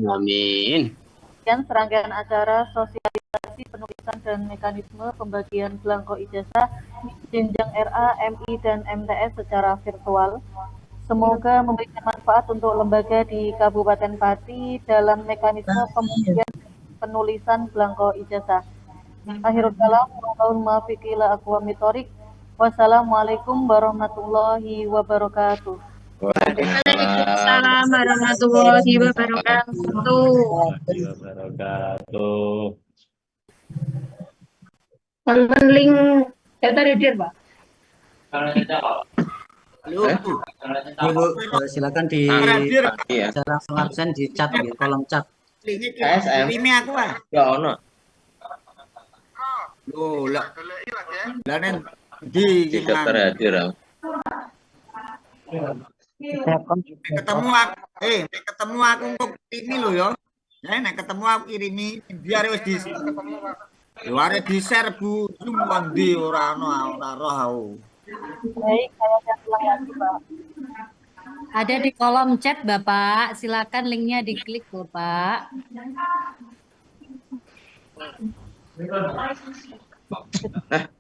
Amin. Sekian serangkaian acara sosialisasi penulisan dan mekanisme pembagian belangko ijazah jenjang RA, MI, dan MTS secara virtual. Semoga memberikan manfaat untuk lembaga di Kabupaten Pati dalam mekanisme pembagian penulisan belangko ijazah. Akhirul kalam, wallahul muwaffiq ila aqwamit thoriq. Wassalamualaikum warahmatullahi wabarakatuh. Waalaikumsalam warahmatullahi wabarakatuh. Link data reader, Pak. Silakan di langsung absen di chat di kolom chat. Ini aku ah. Ya ono. Loh, lah nen di daftar hadir. Ketemu aku, ketemu aku kok ini loh ya. Nek ketemu aku kirimi biar wis di luare di share Bu Zoom kondi ora ono roh aku. Baik, saya ulang lagi, Pak. Ada di kolom chat, Bapak. Silakan linknya diklik, Bapak.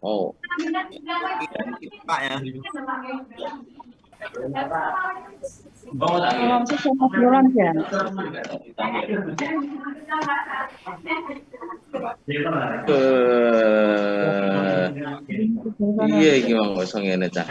Oh. Pak ya. Iya iki mong kosong ngene cah.